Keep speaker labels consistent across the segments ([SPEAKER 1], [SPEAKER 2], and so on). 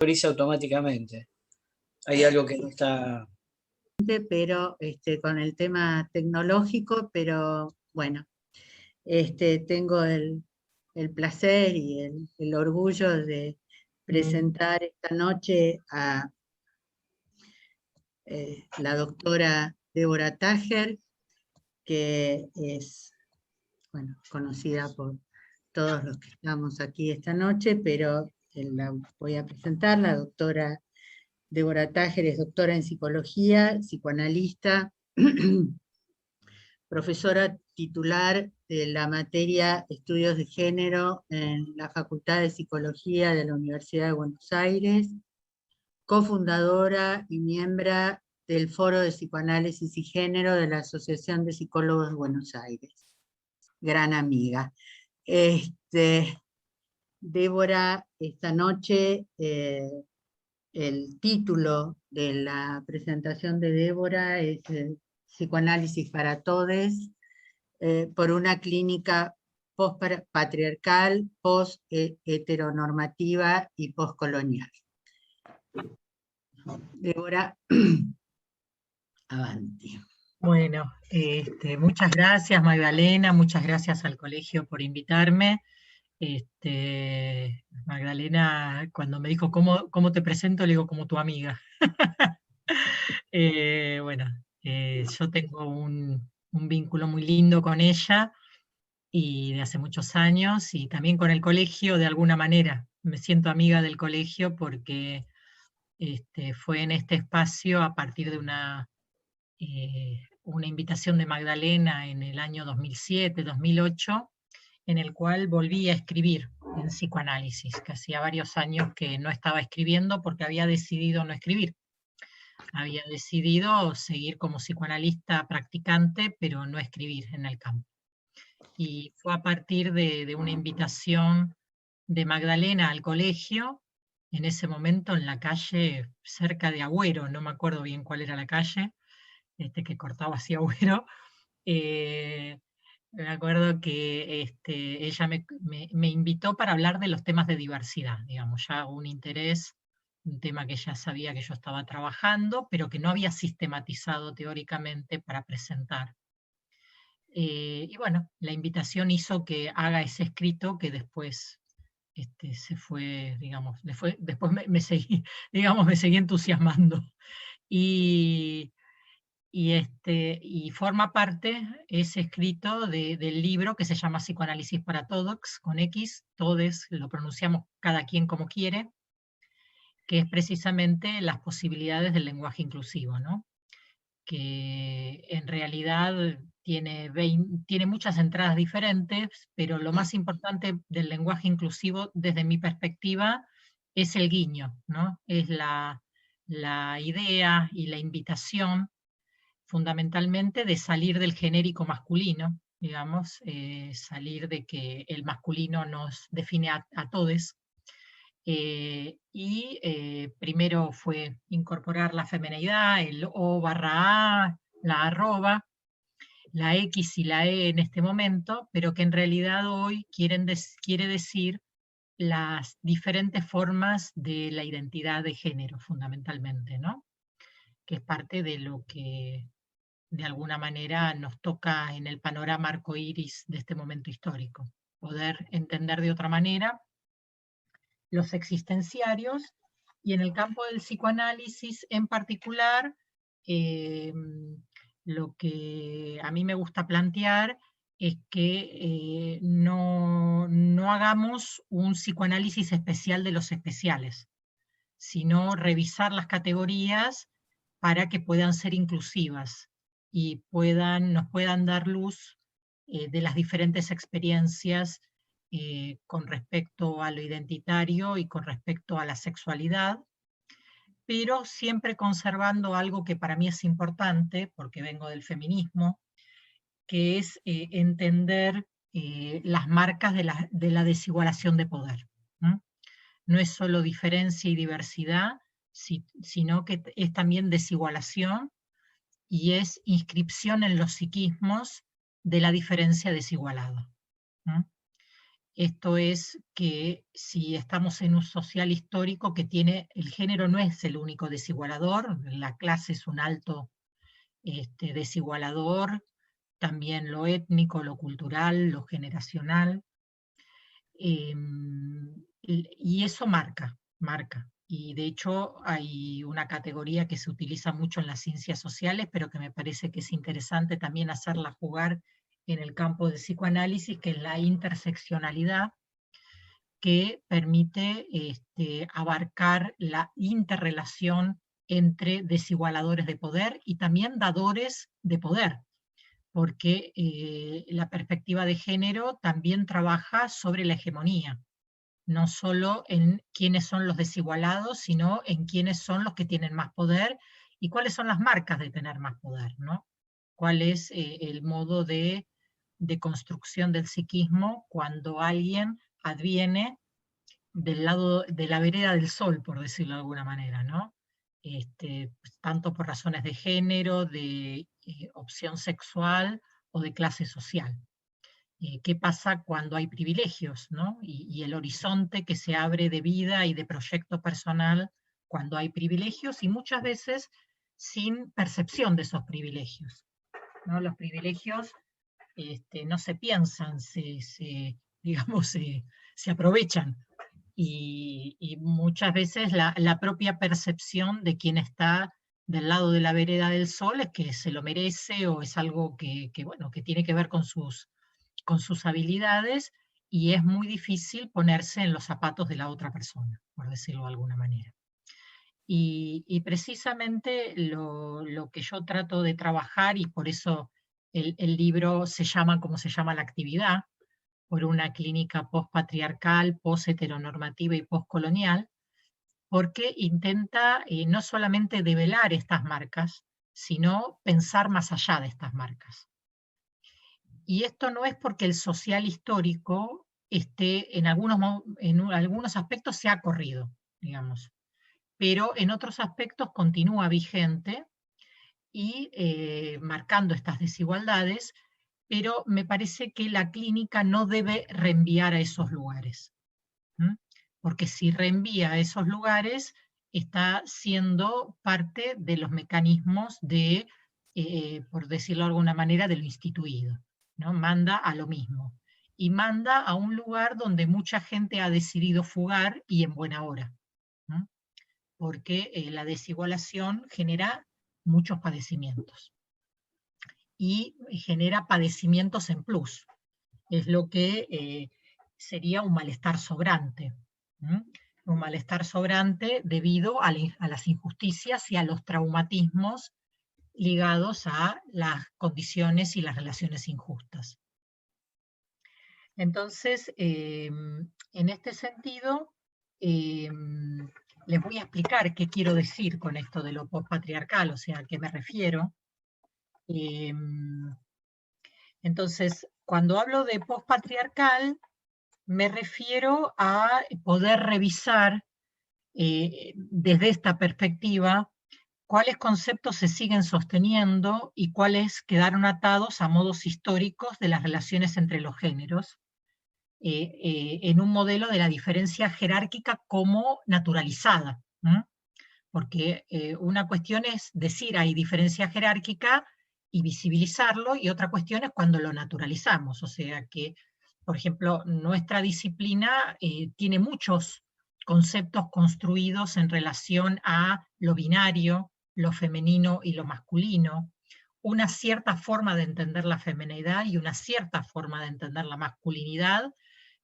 [SPEAKER 1] Prioriza automáticamente. Hay algo que no está...
[SPEAKER 2] Pero con el tema tecnológico, pero bueno, tengo el placer y el orgullo de presentar esta noche a la doctora Débora Táger, que es, bueno, conocida por todos los que estamos aquí esta noche, pero la voy a presentar. La doctora Débora Táger es doctora en psicología, psicoanalista, profesora titular de la materia Estudios de Género en la Facultad de Psicología de la Universidad de Buenos Aires, cofundadora y miembro del Foro de Psicoanálisis y Género de la Asociación de Psicólogos de Buenos Aires. Gran amiga. Débora, esta noche, el título de la presentación de Débora es Psicoanálisis para Todes, por una clínica post-patriarcal, post-heteronormativa y post-colonial. Débora, avanti.
[SPEAKER 3] Bueno, muchas gracias Magdalena, muchas gracias al colegio por invitarme. Magdalena, cuando me dijo ¿cómo te presento? Le digo como tu amiga. Yo tengo un vínculo muy lindo con ella y de hace muchos años, y también con el colegio de alguna manera. Me siento amiga del colegio porque fue en este espacio a partir de una invitación de Magdalena en el año 2007, 2008, en el cual volví a escribir en psicoanálisis, que hacía varios años que no estaba escribiendo porque había decidido no escribir. Había decidido seguir como psicoanalista practicante, pero no escribir en el campo. Y fue a partir de una invitación de Magdalena al colegio, en ese momento en la calle cerca de Agüero, no me acuerdo bien cuál era la calle, que cortaba hacia Agüero. Me acuerdo que ella me invitó para hablar de los temas de diversidad, digamos, ya un interés, un tema que ella sabía que yo estaba trabajando, pero que no había sistematizado teóricamente para presentar. Y bueno, la invitación hizo que haga ese escrito que después se fue, digamos, después me seguí, digamos, me seguí entusiasmando. Y forma parte ese escrito del libro que se llama Psicoanálisis para Todos, con X, todes, lo pronunciamos cada quien como quiere, que es precisamente las posibilidades del lenguaje inclusivo, ¿no? Que en realidad tiene muchas entradas diferentes, pero lo más importante del lenguaje inclusivo, desde mi perspectiva, es el guiño, ¿no? Es la idea y la invitación fundamentalmente de salir del genérico masculino, digamos, salir de que el masculino nos define a todes, primero fue incorporar la femenidad, el O/A, la arroba, la X y la E en este momento, pero que en realidad hoy quiere decir las diferentes formas de la identidad de género, fundamentalmente, ¿no? Que es parte de lo que de alguna manera nos toca en el panorama arcoíris de este momento histórico. Poder entender de otra manera los existenciarios, y en el campo del psicoanálisis en particular, lo que a mí me gusta plantear es que no hagamos un psicoanálisis especial de los especiales, sino revisar las categorías para que puedan ser inclusivas y nos puedan dar luz de las diferentes experiencias con respecto a lo identitario y con respecto a la sexualidad, pero siempre conservando algo que para mí es importante, porque vengo del feminismo, que es entender las marcas de la desigualación de poder. No es solo diferencia y diversidad, sino que es también desigualación y es inscripción en los psiquismos de la diferencia desigualada. Esto es que si estamos en un social histórico que tiene, el género no es el único desigualador, la clase es un alto desigualador, también lo étnico, lo cultural, lo generacional, y eso marca. Y de hecho hay una categoría que se utiliza mucho en las ciencias sociales, pero que me parece que es interesante también hacerla jugar en el campo del psicoanálisis, que es la interseccionalidad, que permite abarcar la interrelación entre desigualadores de poder y también dadores de poder, porque la perspectiva de género también trabaja sobre la hegemonía, no solo en quiénes son los desigualados, sino en quiénes son los que tienen más poder y cuáles son las marcas de tener más poder, ¿no? Cuál es el modo de construcción del psiquismo cuando alguien adviene del lado de la vereda del sol, por decirlo de alguna manera, ¿no? Tanto por razones de género, de opción sexual o de clase social. ¿Qué pasa cuando hay privilegios, ¿no? Y el horizonte que se abre de vida y de proyecto personal cuando hay privilegios, y muchas veces sin percepción de esos privilegios, ¿no? Los privilegios no se piensan, digamos, se aprovechan. Y muchas veces la propia percepción de quien está del lado de la vereda del sol es que se lo merece, o es algo bueno, que tiene que ver con sus habilidades, y es muy difícil ponerse en los zapatos de la otra persona, por decirlo de alguna manera. Y precisamente lo que yo trato de trabajar, y por eso el libro se llama como se llama la actividad, por una clínica post-patriarcal, post-heteronormativa y post-colonial, porque intenta no solamente develar estas marcas, sino pensar más allá de estas marcas. Y esto no es porque el social histórico en algunos aspectos se ha corrido, digamos, pero en otros aspectos continúa vigente y marcando estas desigualdades, pero me parece que la clínica no debe reenviar a esos lugares, porque si reenvía a esos lugares está siendo parte de los mecanismos de, por decirlo de alguna manera, de lo instituido, ¿no? Manda a lo mismo, y manda a un lugar donde mucha gente ha decidido fugar, y en buena hora, ¿no? Porque la desigualación genera muchos padecimientos, y genera padecimientos en plus. Es lo que sería un malestar sobrante. Un malestar sobrante debido a las injusticias y a los traumatismos ligados a las condiciones y las relaciones injustas. Entonces, en este sentido, les voy a explicar qué quiero decir con esto de lo postpatriarcal, o sea, a qué me refiero. Entonces, cuando hablo de postpatriarcal, me refiero a poder revisar desde esta perspectiva cuáles conceptos se siguen sosteniendo y cuáles quedaron atados a modos históricos de las relaciones entre los géneros, en un modelo de la diferencia jerárquica como naturalizada. Porque una cuestión es decir hay diferencia jerárquica y visibilizarlo, y otra cuestión es cuando lo naturalizamos, o sea que, por ejemplo, nuestra disciplina tiene muchos conceptos construidos en relación a lo binario, lo femenino y lo masculino, una cierta forma de entender la feminidad y una cierta forma de entender la masculinidad,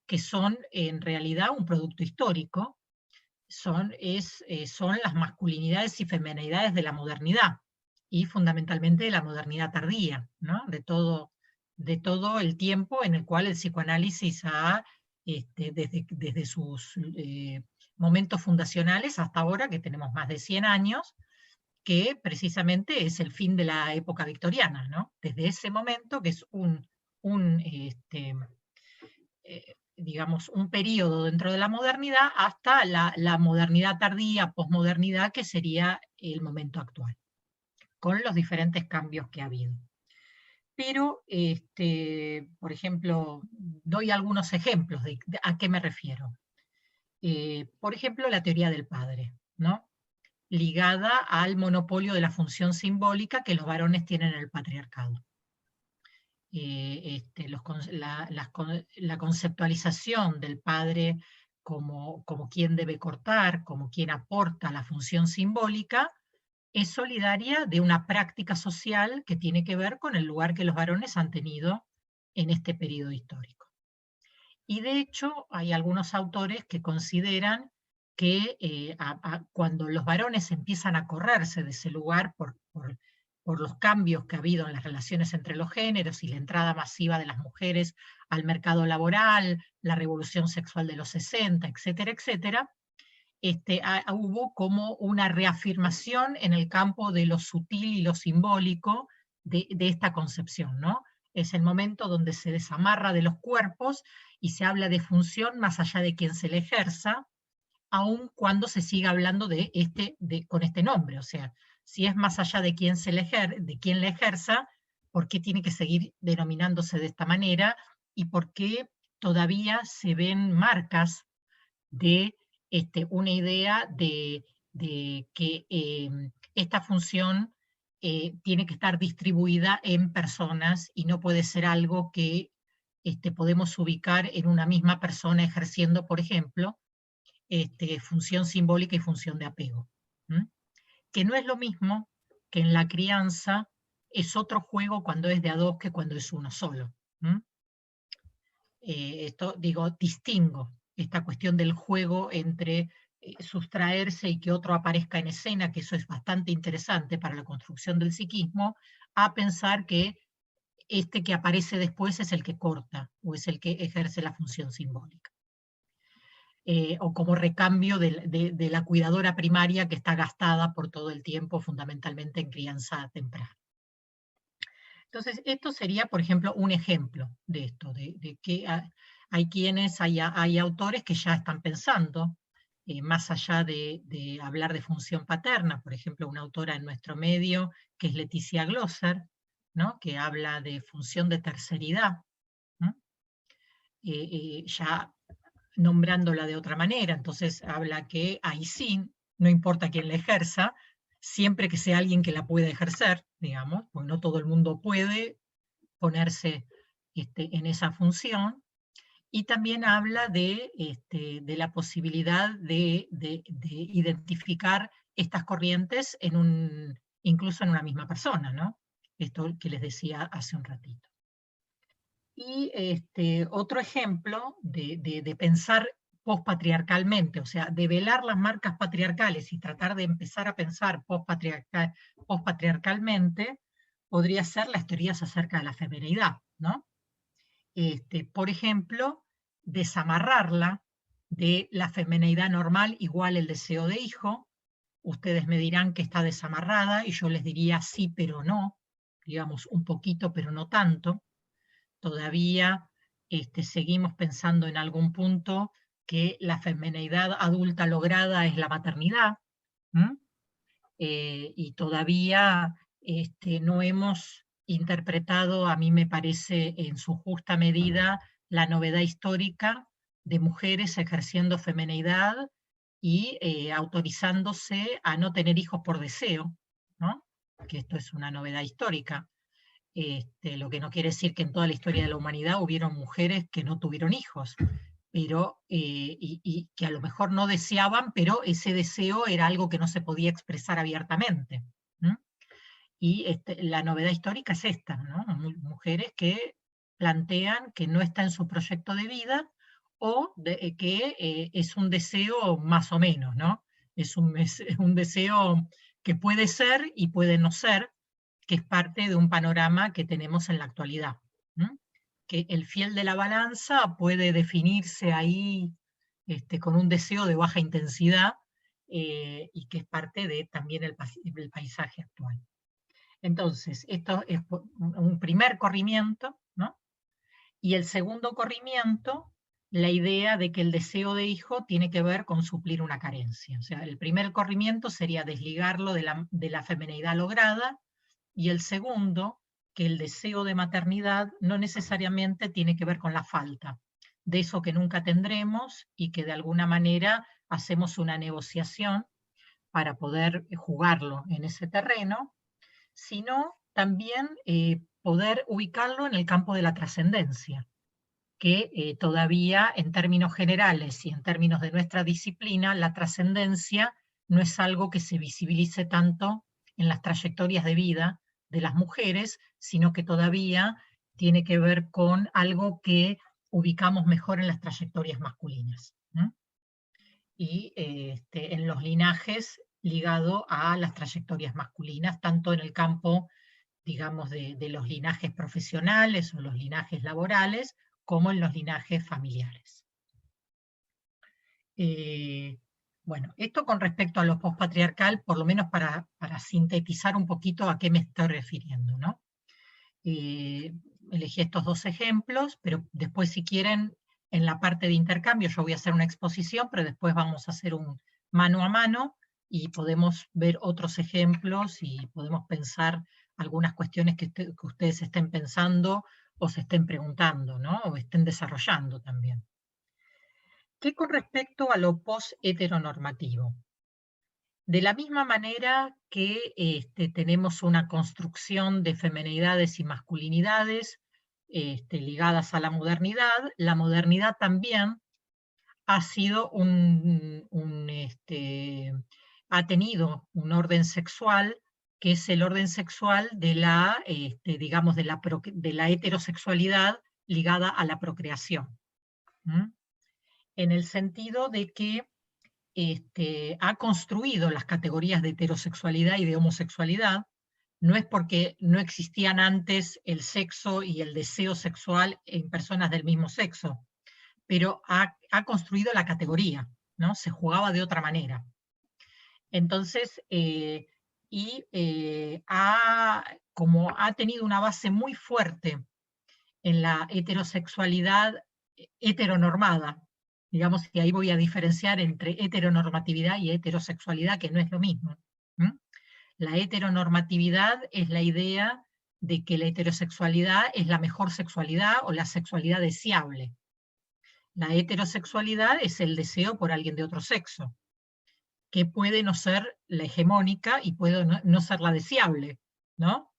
[SPEAKER 3] que son en realidad un producto histórico, son las masculinidades y feminidades de la modernidad, y fundamentalmente de la modernidad tardía, ¿no? de todo el tiempo en el cual el psicoanálisis ha, desde sus momentos fundacionales hasta ahora, que tenemos más de 100 años, que precisamente es el fin de la época victoriana, ¿no? Desde ese momento, que es digamos, un periodo dentro de la modernidad, hasta la modernidad tardía, posmodernidad, que sería el momento actual, con los diferentes cambios que ha habido. Pero, por ejemplo, doy algunos ejemplos de a qué me refiero. Por ejemplo, la teoría del padre, ¿no? Ligada al monopolio de la función simbólica que los varones tienen en el patriarcado. La conceptualización del padre como quien debe cortar, como quien aporta la función simbólica, es solidaria de una práctica social que tiene que ver con el lugar que los varones han tenido en este periodo histórico. Y de hecho hay algunos autores que consideran que cuando los varones empiezan a correrse de ese lugar por los cambios que ha habido en las relaciones entre los géneros y la entrada masiva de las mujeres al mercado laboral, la revolución sexual de los 60, etcétera, etcétera, hubo como una reafirmación en el campo de lo sutil y lo simbólico de esta concepción, ¿no? Es el momento donde se desamarra de los cuerpos y se habla de función más allá de quien se le ejerza, aun cuando se siga hablando con este nombre. O sea, si es más allá de quien le ejerza, ¿por qué tiene que seguir denominándose de esta manera? ¿Y por qué todavía se ven marcas de una idea de que esta función tiene que estar distribuida en personas y no puede ser algo que podemos ubicar en una misma persona ejerciendo, por ejemplo, función simbólica y función de apego? Que no es lo mismo que en la crianza es otro juego cuando es de a dos que cuando es uno solo. Distingo esta cuestión del juego entre sustraerse y que otro aparezca en escena, que eso es bastante interesante para la construcción del psiquismo, a pensar que este que aparece después es el que corta, o es el que ejerce la función simbólica. O como recambio de la cuidadora primaria que está gastada por todo el tiempo, fundamentalmente en crianza temprana. Entonces, esto sería, por ejemplo, un ejemplo de esto, de que hay autores que ya están pensando, más allá de hablar de función paterna. Por ejemplo, una autora en nuestro medio, que es Leticia Glosser, ¿no? Que habla de función de terceridad, ya nombrándola de otra manera. Entonces habla que ahí sí, no importa quién la ejerza, siempre que sea alguien que la pueda ejercer, digamos, porque no todo el mundo puede ponerse en esa función. Y también habla de la posibilidad de identificar estas corrientes incluso en una misma persona, ¿no? Esto que les decía hace un ratito. Y otro ejemplo de pensar postpatriarcalmente, o sea, de velar las marcas patriarcales y tratar de empezar a pensar postpatriarcalmente, podría ser las teorías acerca de la feminidad, ¿no? Por ejemplo, desamarrarla de la femineidad normal igual el deseo de hijo. Ustedes me dirán que está desamarrada y yo les diría sí, pero no, digamos un poquito, pero no tanto. Todavía seguimos pensando en algún punto que la femineidad adulta lograda es la maternidad, y todavía no hemos interpretado, a mí me parece, en su justa medida, la novedad histórica de mujeres ejerciendo femineidad y autorizándose a no tener hijos por deseo, ¿no? Que esto es una novedad histórica. Lo que no quiere decir que en toda la historia de la humanidad hubieron mujeres que no tuvieron hijos, pero, y que a lo mejor no deseaban, pero ese deseo era algo que no se podía expresar abiertamente. Y la novedad histórica es esta, ¿no? Mujeres que plantean que no está en su proyecto de vida o que es un deseo más o menos, ¿no? Es un deseo que puede ser y puede no ser, que es parte de un panorama que tenemos en la actualidad. Que el fiel de la balanza puede definirse ahí con un deseo de baja intensidad y que es parte de también el paisaje actual. Entonces, esto es un primer corrimiento, ¿no? Y el segundo corrimiento, la idea de que el deseo de hijo tiene que ver con suplir una carencia. O sea, el primer corrimiento sería desligarlo de la femineidad lograda, y el segundo que el deseo de maternidad no necesariamente tiene que ver con la falta, de eso que nunca tendremos y que de alguna manera hacemos una negociación para poder jugarlo en ese terreno, sino también poder ubicarlo en el campo de la trascendencia, que todavía en términos generales y en términos de nuestra disciplina, la trascendencia no es algo que se visibilice tanto en las trayectorias de vida de las mujeres, sino que todavía tiene que ver con algo que ubicamos mejor en las trayectorias masculinas. Y en los linajes ligado a las trayectorias masculinas, tanto en el campo, digamos, de los linajes profesionales o los linajes laborales, como en los linajes familiares. Bueno, esto con respecto a lo postpatriarcal, por lo menos para sintetizar un poquito a qué me estoy refiriendo, ¿no? Elegí estos dos ejemplos, pero después si quieren, en la parte de intercambio yo voy a hacer una exposición, pero después vamos a hacer un mano a mano y podemos ver otros ejemplos y podemos pensar algunas cuestiones que ustedes estén pensando o se estén preguntando, ¿no? O estén desarrollando también. ¿Qué con respecto a lo post-heteronormativo? De la misma manera que tenemos una construcción de feminidades y masculinidades ligadas a la modernidad también ha sido ha tenido un orden sexual que es el orden sexual de la, digamos, de la heterosexualidad ligada a la procreación. En el sentido de que ha construido las categorías de heterosexualidad y de homosexualidad, no es porque no existían antes el sexo y el deseo sexual en personas del mismo sexo, pero ha construido la categoría, ¿no? Se jugaba de otra manera. Entonces, como ha tenido una base muy fuerte en la heterosexualidad heteronormada, digamos que ahí voy a diferenciar entre heteronormatividad y heterosexualidad, que no es lo mismo. La heteronormatividad es la idea de que la heterosexualidad es la mejor sexualidad o la sexualidad deseable. La heterosexualidad es el deseo por alguien de otro sexo, que puede no ser la hegemónica y puede no ser la deseable, ¿no?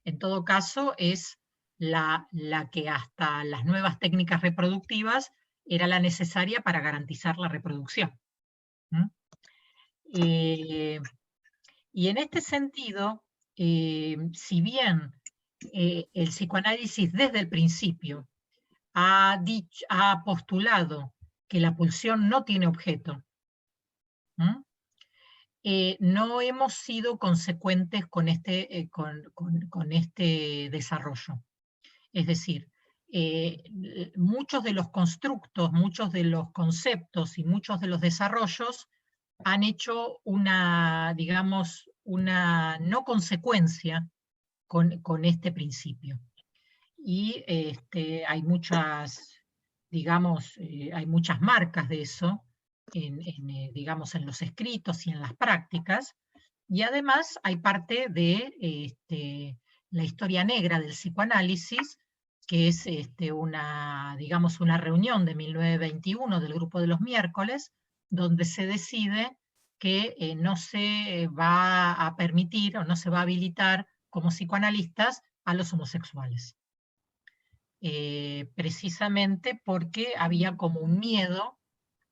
[SPEAKER 3] En todo caso, es la que hasta las nuevas técnicas reproductivas era la necesaria para garantizar la reproducción. Y en este sentido, si bien el psicoanálisis desde el principio ha postulado que la pulsión no tiene objeto, no hemos sido consecuentes con este desarrollo. Es decir, muchos de los constructos, muchos de los conceptos y muchos de los desarrollos han hecho digamos, una no consecuencia con este principio. Y hay muchas, digamos, hay muchas marcas de eso, digamos, en los escritos y en las prácticas, y además hay parte de la historia negra del psicoanálisis, que es digamos, una reunión de 1921 del Grupo de los Miércoles, donde se decide que no se va a permitir o no se va a habilitar como psicoanalistas a los homosexuales. Precisamente porque había como un miedo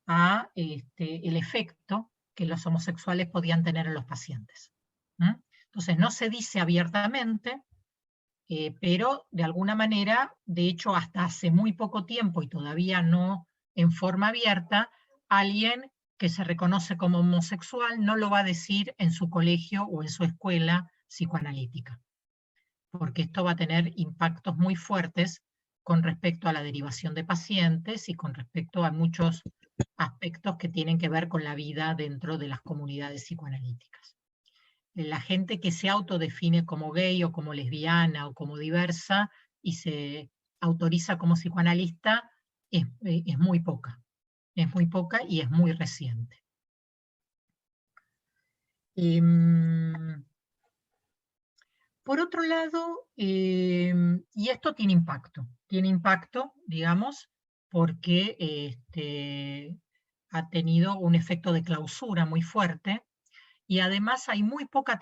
[SPEAKER 3] a el efecto que los homosexuales podían tener en los pacientes. Entonces no se dice abiertamente, pero de alguna manera, de hecho hasta hace muy poco tiempo y todavía no en forma abierta, alguien que se reconoce como homosexual no lo va a decir en su colegio o en su escuela psicoanalítica, porque esto va a tener impactos muy fuertes con respecto a la derivación de pacientes y con respecto a muchos aspectos que tienen que ver con la vida dentro de las comunidades psicoanalíticas. La gente que se autodefine como gay o como lesbiana o como diversa y se autoriza como psicoanalista es muy poca. Es muy poca y es muy reciente. Por otro lado, y esto tiene impacto, digamos, porque ha tenido un efecto de clausura muy fuerte, y además hay muy poca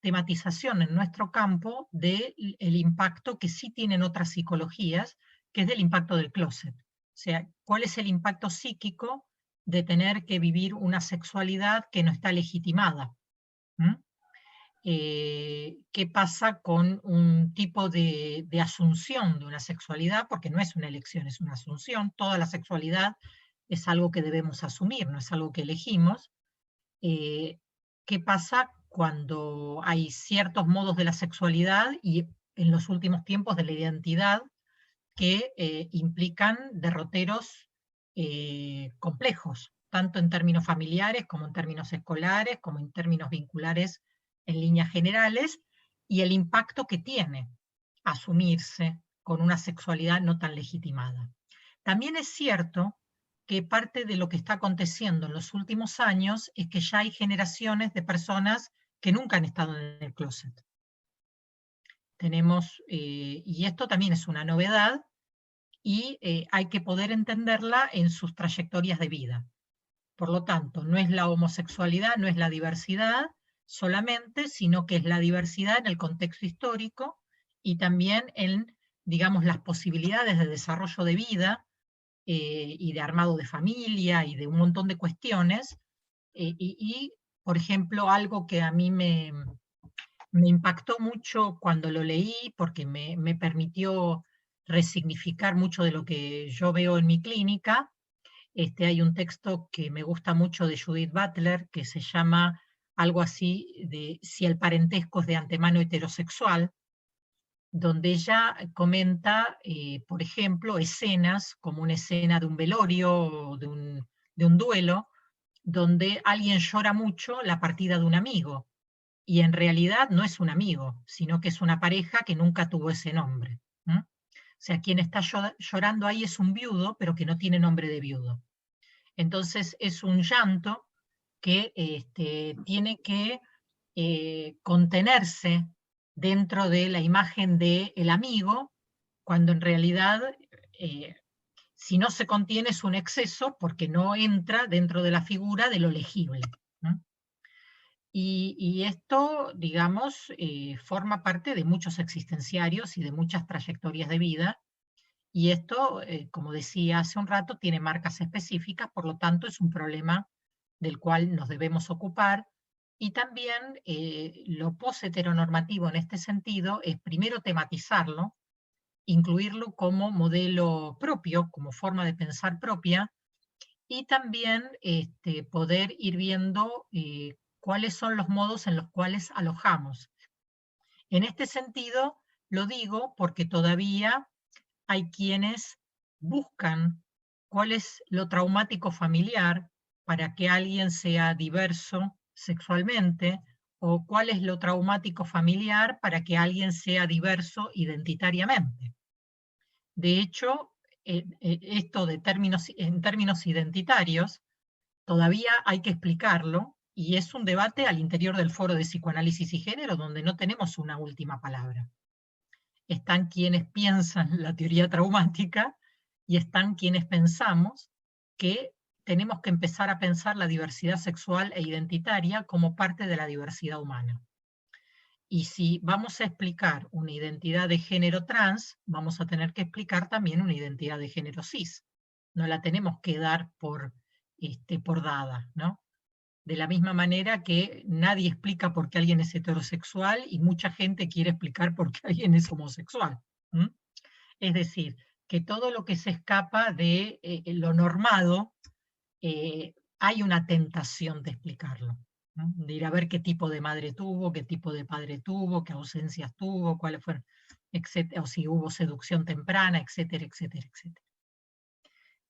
[SPEAKER 3] tematización en nuestro campo del impacto que sí tienen otras psicologías, que es del impacto del closet. O sea, ¿cuál es el impacto psíquico de tener que vivir una sexualidad que no está legitimada? ¿Qué pasa con un tipo de asunción de una sexualidad? Porque no es una elección, es una asunción. Toda la sexualidad es algo que debemos asumir, no es algo que elegimos. ¿Qué pasa cuando hay ciertos modos de la sexualidad y en los últimos tiempos de la identidad que implican derroteros complejos, tanto en términos familiares como en términos escolares, como en términos vinculares en líneas generales, y el impacto que tiene asumirse con una sexualidad no tan legitimada? También es cierto que parte de lo que está aconteciendo en los últimos años es que ya hay generaciones de personas que nunca han estado en el closet. Tenemos, y esto también es una novedad, y hay que poder entenderla en sus trayectorias de vida. Por lo tanto, no es la homosexualidad, no es la diversidad solamente, sino que es la diversidad en el contexto histórico y también en, digamos, las posibilidades de desarrollo de vida y de armado de familia y de un montón de cuestiones. Por ejemplo, algo que a mí me impactó mucho cuando lo leí, porque me permitió resignificar mucho de lo que yo veo en mi clínica. Hay un texto que me gusta mucho de Judith Butler, que se llama algo así de si el parentesco es de antemano heterosexual, donde ella comenta, por ejemplo, escenas como una escena de un velorio o de un duelo, donde alguien llora mucho la partida de un amigo, y en realidad no es un amigo, sino que es una pareja que nunca tuvo ese nombre. O sea, quien está llorando ahí es un viudo, pero que no tiene nombre de viudo. Entonces es un llanto que tiene que contenerse dentro de la imagen del amigo, cuando en realidad, si no se contiene, es un exceso porque no entra dentro de la figura de lo legible. Y esto, digamos, forma parte de muchos existenciarios y de muchas trayectorias de vida, y esto, como decía hace un rato, tiene marcas específicas, por lo tanto es un problema del cual nos debemos ocupar. Y también lo post-heteronormativo en este sentido es primero tematizarlo, incluirlo como modelo propio, como forma de pensar propia, y también poder ir viendo cuáles son los modos en los cuales alojamos. En este sentido, lo digo porque todavía hay quienes buscan cuál es lo traumático familiar para que alguien sea diverso sexualmente, o cuál es lo traumático familiar para que alguien sea diverso identitariamente. De hecho, esto en términos identitarios, todavía hay que explicarlo, y es un debate al interior del Foro de Psicoanálisis y Género, donde no tenemos una última palabra. Están quienes piensan la teoría traumática y están quienes pensamos que tenemos que empezar a pensar la diversidad sexual e identitaria como parte de la diversidad humana. Y si vamos a explicar una identidad de género trans, vamos a tener que explicar también una identidad de género cis. No la tenemos que dar por dada, ¿no? De la misma manera que nadie explica por qué alguien es heterosexual y mucha gente quiere explicar por qué alguien es homosexual. Es decir, que todo lo que se escapa de lo normado, hay una tentación de explicarlo, ¿no? De ir a ver qué tipo de madre tuvo, qué tipo de padre tuvo, qué ausencias tuvo, cuáles fueron, etcétera, o si hubo seducción temprana, etcétera, etcétera, etcétera.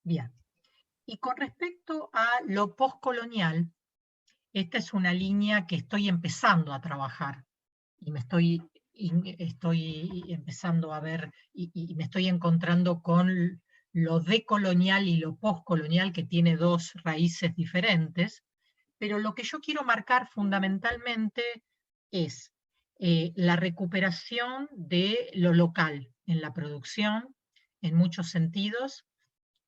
[SPEAKER 3] Bien. Y con respecto a lo postcolonial, esta es una línea que estoy empezando a trabajar y estoy empezando a ver y me estoy encontrando con lo decolonial y lo postcolonial, que tiene dos raíces diferentes, pero lo que yo quiero marcar fundamentalmente es la recuperación de lo local en la producción, en muchos sentidos.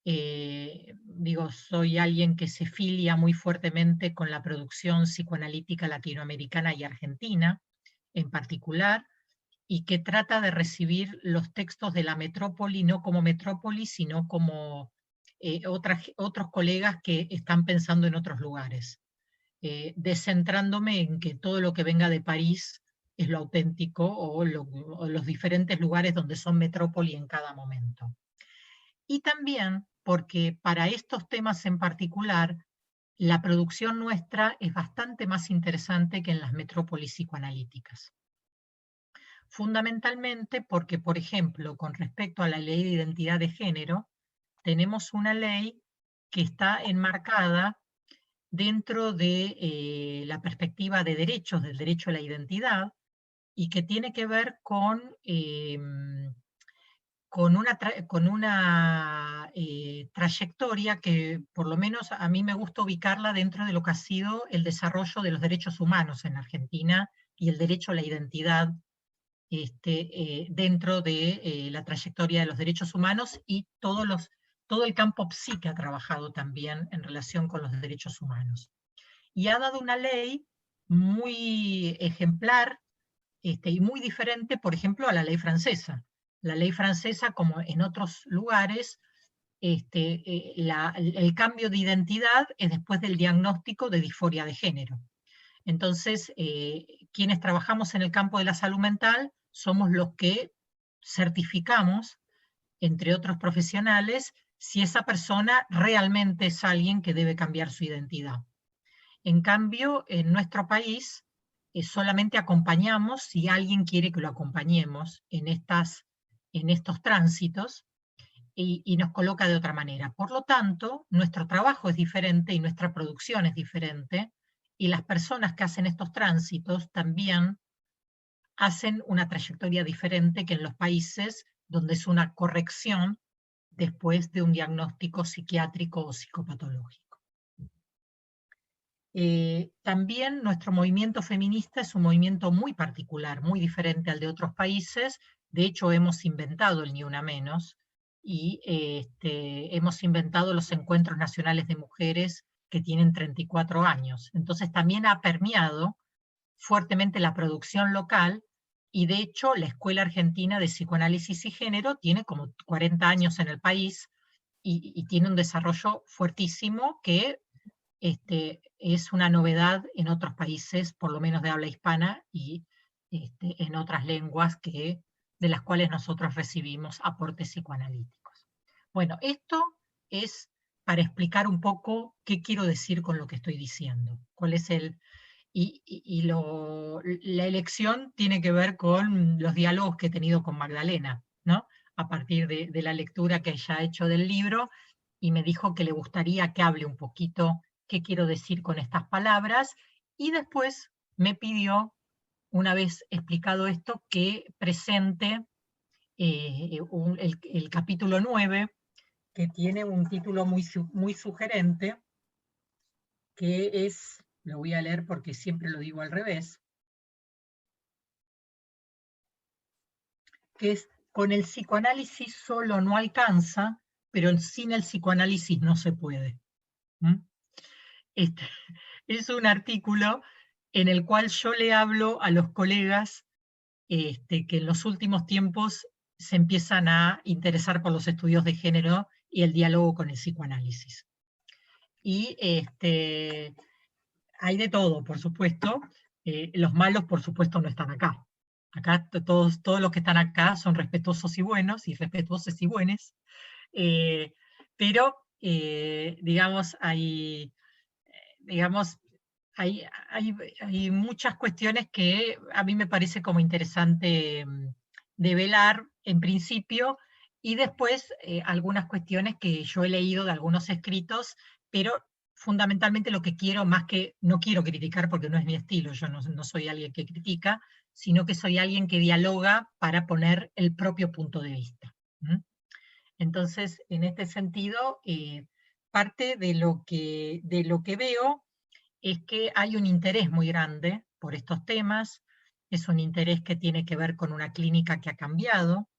[SPEAKER 3] Digo, soy alguien que se filia muy fuertemente con la producción psicoanalítica latinoamericana y argentina, en particular, y que trata de recibir los textos de la metrópoli no como metrópoli, sino como otros colegas que están pensando en otros lugares, descentrándome en que todo lo que venga de París es lo auténtico, o los diferentes lugares donde son metrópoli en cada momento. Y también porque para estos temas en particular, la producción nuestra es bastante más interesante que en las metrópolis psicoanalíticas. Fundamentalmente porque, por ejemplo, con respecto a la ley de identidad de género, tenemos una ley que está enmarcada dentro de la perspectiva de derechos, del derecho a la identidad, y que tiene que ver con una trayectoria que por lo menos a mí me gusta ubicarla dentro de lo que ha sido el desarrollo de los derechos humanos en Argentina y el derecho a la identidad dentro de la trayectoria de los derechos humanos, y todo el campo PSI que ha trabajado también en relación con los derechos humanos. Y ha dado una ley muy ejemplar y muy diferente, por ejemplo, a la ley francesa. La ley francesa, como en otros lugares, el cambio de identidad es después del diagnóstico de disforia de género. Entonces, quienes trabajamos en el campo de la salud mental somos los que certificamos, entre otros profesionales, si esa persona realmente es alguien que debe cambiar su identidad. En cambio, en nuestro país, solamente acompañamos si alguien quiere que lo acompañemos en estos tránsitos, y nos coloca de otra manera. Por lo tanto, nuestro trabajo es diferente y nuestra producción es diferente, y las personas que hacen estos tránsitos también hacen una trayectoria diferente que en los países donde es una corrección después de un diagnóstico psiquiátrico o psicopatológico. También nuestro movimiento feminista es un movimiento muy particular, muy diferente al de otros países. De hecho, hemos inventado el Ni Una Menos, y hemos inventado los encuentros nacionales de mujeres que tienen 34 años. Entonces también ha permeado fuertemente la producción local, y de hecho la Escuela Argentina de Psicoanálisis y Género tiene como 40 años en el país, y tiene un desarrollo fuertísimo que es una novedad en otros países, por lo menos de habla hispana, y en otras lenguas de las cuales nosotros recibimos aportes psicoanalíticos. Bueno, esto es para explicar un poco qué quiero decir con lo que estoy diciendo. Cuál es la elección tiene que ver con los diálogos que he tenido con Magdalena, ¿no? A partir de la lectura que ella ha hecho del libro, y me dijo que le gustaría que hable un poquito qué quiero decir con estas palabras, y después me pidió, una vez explicado esto, que presente el capítulo 9, que tiene un título muy sugerente, que es, lo voy a leer porque siempre lo digo al revés, que es: con el psicoanálisis solo no alcanza, pero sin el psicoanálisis no se puede. Es un artículo en el cual yo le hablo a los colegas que en los últimos tiempos se empiezan a interesar por los estudios de género y el diálogo con el psicoanálisis. Y hay de todo, por supuesto. Los malos, por supuesto, no están acá. Acá todos los que están acá son respetuosos y buenos, y respetuosos y buenos. Pero, digamos, hay muchas cuestiones que a mí me parece como interesante develar en principio, y después algunas cuestiones que yo he leído de algunos escritos, pero fundamentalmente lo que quiero, más que, no quiero criticar porque no es mi estilo, yo no soy alguien que critica, sino que soy alguien que dialoga para poner el propio punto de vista. Entonces, en este sentido, parte de lo que veo es que hay un interés muy grande por estos temas. Es un interés que tiene que ver con una clínica que ha cambiado,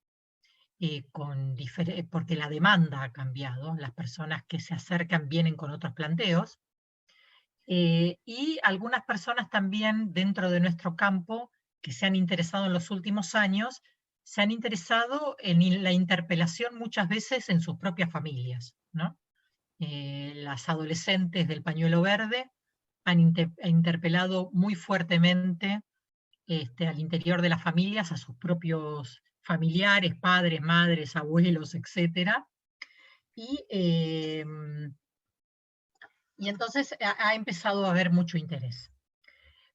[SPEAKER 3] porque la demanda ha cambiado, las personas que se acercan vienen con otros planteos, y algunas personas también dentro de nuestro campo que se han interesado en los últimos años, se han interesado en la interpelación muchas veces en sus propias familias, ¿no? Las adolescentes del pañuelo verde han interpelado muy fuertemente al interior de las familias a sus propios familiares, padres, madres, abuelos, etc. Y entonces ha empezado a haber mucho interés.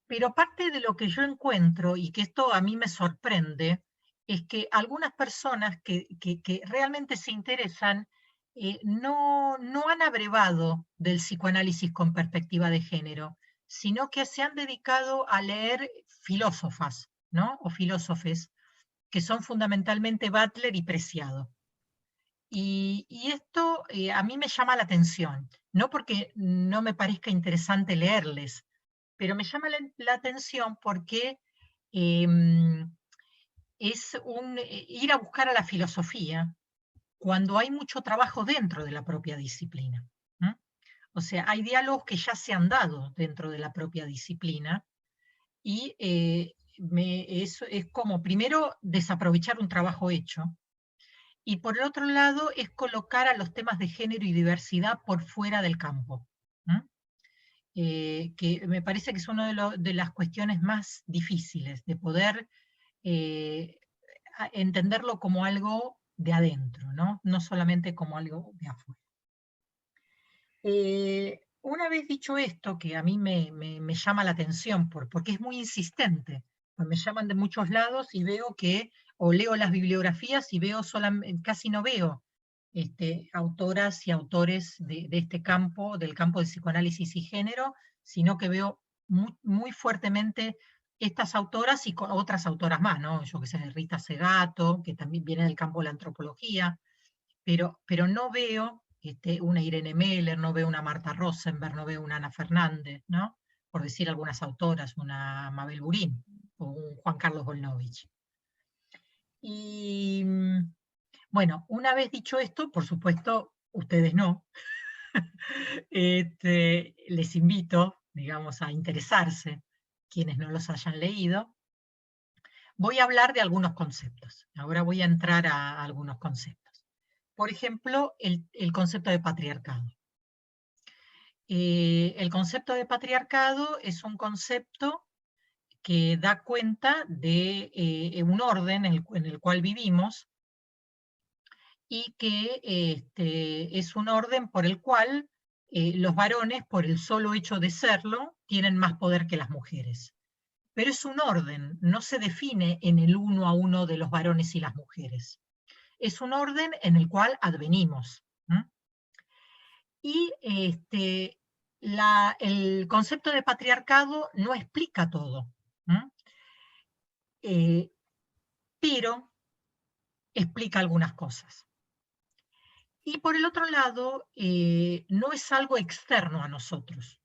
[SPEAKER 3] Pero parte de lo que yo encuentro, y que esto a mí me sorprende, es que algunas personas que realmente se interesan no han abrevado del psicoanálisis con perspectiva de género, sino que se han dedicado a leer filósofas, ¿no? O filósofes, que son fundamentalmente Butler y Preciado. Y esto a mí me llama la atención, no porque no me parezca interesante leerles, pero me llama la atención porque es ir a buscar a la filosofía cuando hay mucho trabajo dentro de la propia disciplina. O sea, hay diálogos que ya se han dado dentro de la propia disciplina y es como, primero, desaprovechar un trabajo hecho, y por el otro lado es colocar a los temas de género y diversidad por fuera del campo. Que me parece que es una de las cuestiones más difíciles, de poder entenderlo como algo de adentro, no solamente como algo de afuera. Una vez dicho esto, que a mí me llama la atención, porque es muy insistente, pues me llaman de muchos lados y veo que, o leo las bibliografías y veo casi no veo autoras y autores de este campo, del campo de psicoanálisis y género, sino que veo muy fuertemente estas autoras y otras autoras más, ¿no? Yo que sé, Rita Segato, que también viene del campo de la antropología, pero no veo una Irene Meller, no veo una Marta Rosenberg, no veo una Ana Fernández, ¿no? Por decir algunas autoras, una Mabel Burín o un Juan Carlos Volnovich. Y bueno, una vez dicho esto, por supuesto, ustedes no, les invito, digamos, a interesarse, quienes no los hayan leído. Voy a hablar de algunos conceptos. Ahora voy a entrar a algunos conceptos. Por ejemplo, el concepto de patriarcado. El concepto de patriarcado es un concepto que da cuenta de un orden en el cual vivimos, y que es un orden por el cual los varones, por el solo hecho de serlo, tienen más poder que las mujeres. Pero es un orden, no se define en el uno a uno de los varones y las mujeres. Es un orden en el cual advenimos. Y el concepto de patriarcado no explica todo, pero explica algunas cosas. Y por el otro lado, no es algo externo a nosotros.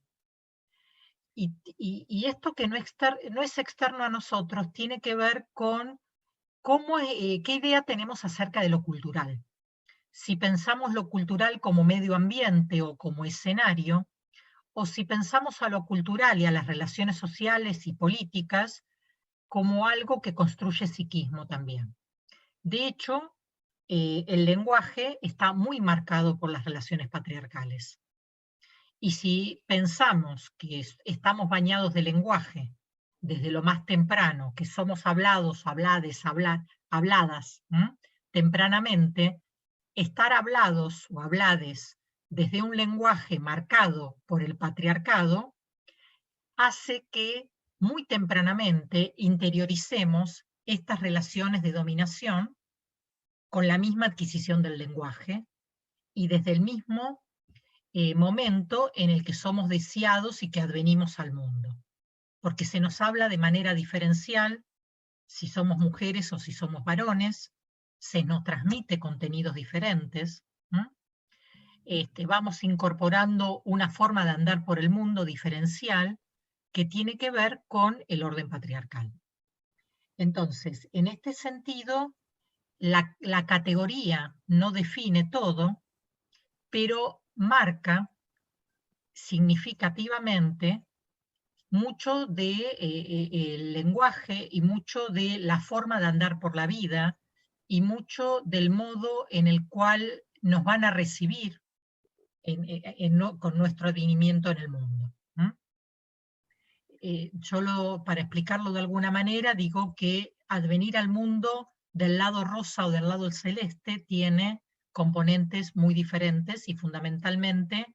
[SPEAKER 3] Y esto que no es externo a nosotros tiene que ver con qué idea tenemos acerca de lo cultural. Si pensamos lo cultural como medio ambiente o como escenario, o si pensamos a lo cultural y a las relaciones sociales y políticas como algo que construye psiquismo también. De hecho, el lenguaje está muy marcado por las relaciones patriarcales. Y si pensamos que estamos bañados de lenguaje desde lo más temprano, que somos hablados o habladas tempranamente, estar hablados o hablades desde un lenguaje marcado por el patriarcado hace que muy tempranamente interioricemos estas relaciones de dominación con la misma adquisición del lenguaje y desde el mismo momento en el que somos deseados y que advenimos al mundo. Porque se nos habla de manera diferencial si somos mujeres o si somos varones, se nos transmite contenidos diferentes, vamos incorporando una forma de andar por el mundo diferencial que tiene que ver con el orden patriarcal. Entonces, en este sentido, la categoría no define todo, pero marca significativamente mucho del lenguaje y mucho de la forma de andar por la vida y mucho del modo en el cual nos van a recibir con nuestro advenimiento en el mundo. Para explicarlo de alguna manera, digo que advenir al mundo del lado rosa o del lado celeste tiene componentes muy diferentes y fundamentalmente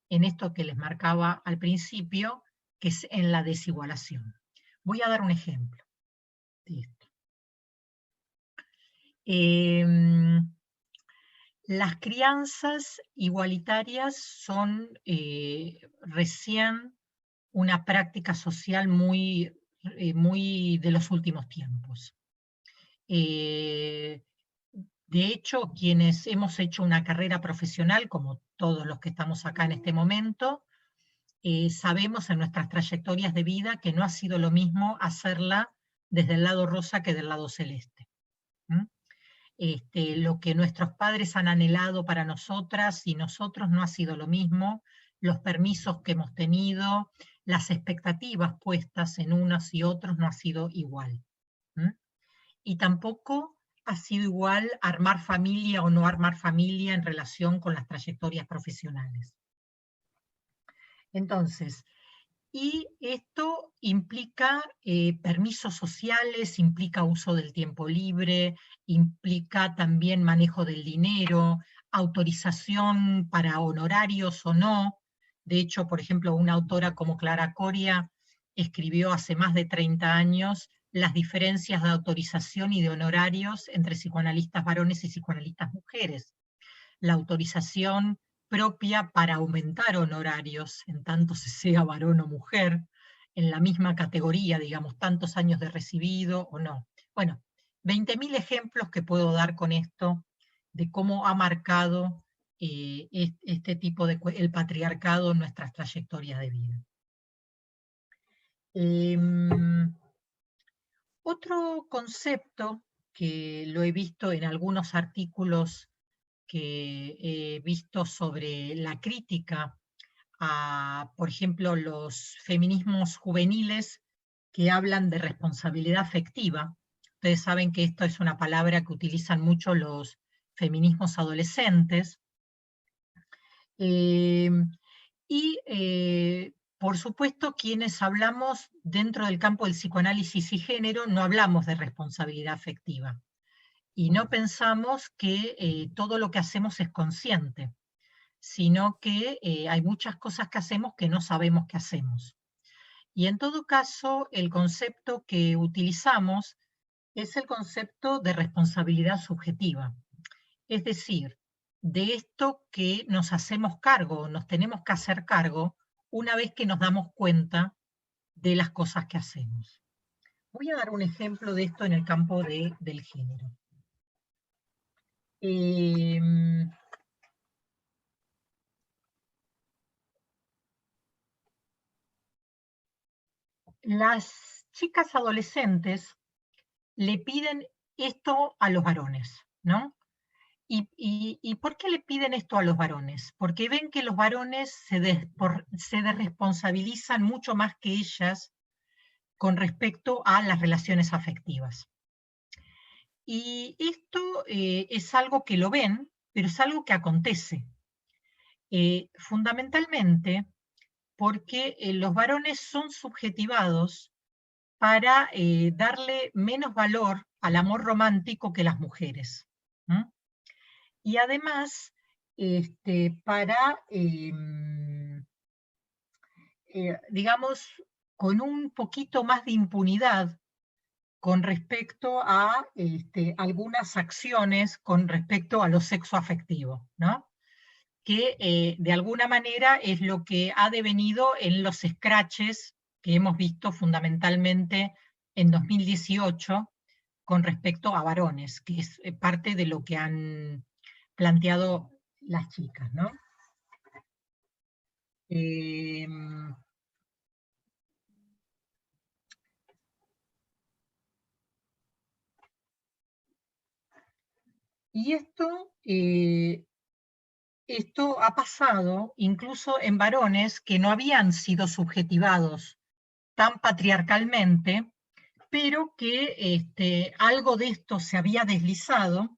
[SPEAKER 3] en esto que les marcaba al principio, que es en la desigualación. Voy a dar un ejemplo de esto. Las crianzas igualitarias son recién una práctica social muy de los últimos tiempos. De hecho, quienes hemos hecho una carrera profesional, como todos los que estamos acá en este momento, sabemos en nuestras trayectorias de vida que no ha sido lo mismo hacerla desde el lado rosa que del lado celeste. Lo que nuestros padres han anhelado para nosotras y nosotros no ha sido lo mismo, los permisos que hemos tenido, las expectativas puestas en unos y otros no ha sido igual. Y tampoco ha sido igual armar familia o no armar familia en relación con las trayectorias profesionales. Entonces, y esto implica permisos sociales, implica uso del tiempo libre, implica también manejo del dinero, autorización para honorarios o no. De hecho, por ejemplo, una autora como Clara Coria escribió hace más de 30 años las diferencias de autorización y de honorarios entre psicoanalistas varones y psicoanalistas mujeres. La autorización propia para aumentar honorarios, en tanto se sea varón o mujer, en la misma categoría, digamos, tantos años de recibido o no. Bueno, 20.000 ejemplos que puedo dar con esto de cómo ha marcado este tipo de el patriarcado en nuestras trayectorias de vida. Otro concepto que lo he visto en algunos artículos que he visto sobre la crítica a, por ejemplo, los feminismos juveniles que hablan de responsabilidad afectiva. Ustedes saben que esto es una palabra que utilizan mucho los feminismos adolescentes. Por supuesto, quienes hablamos dentro del campo del psicoanálisis y género, no hablamos de responsabilidad afectiva. Y no pensamos que todo lo que hacemos es consciente, sino que hay muchas cosas que hacemos que no sabemos que hacemos. Y en todo caso, el concepto que utilizamos es el concepto de responsabilidad subjetiva. Es decir, de esto que nos hacemos cargo, nos tenemos que hacer cargo una vez que nos damos cuenta de las cosas que hacemos. Voy a dar un ejemplo de esto en el campo del género. Las chicas adolescentes le piden esto a los varones, ¿no? ¿Y por qué le piden esto a los varones? Porque ven que los varones se desresponsabilizan mucho más que ellas con respecto a las relaciones afectivas. Y esto es algo que lo ven, pero es algo que acontece. Fundamentalmente porque los varones son subjetivados para darle menos valor al amor romántico que las mujeres. Y además, para, digamos, con un poquito más de impunidad con respecto a algunas acciones con respecto a lo sexoafectivo, ¿no? Que de alguna manera es lo que ha devenido en los scratches que hemos visto fundamentalmente en 2018 con respecto a varones, que es parte de lo que han planteado las chicas, ¿no? Y esto ha pasado incluso en varones que no habían sido subjetivados tan patriarcalmente, pero que algo de esto se había deslizado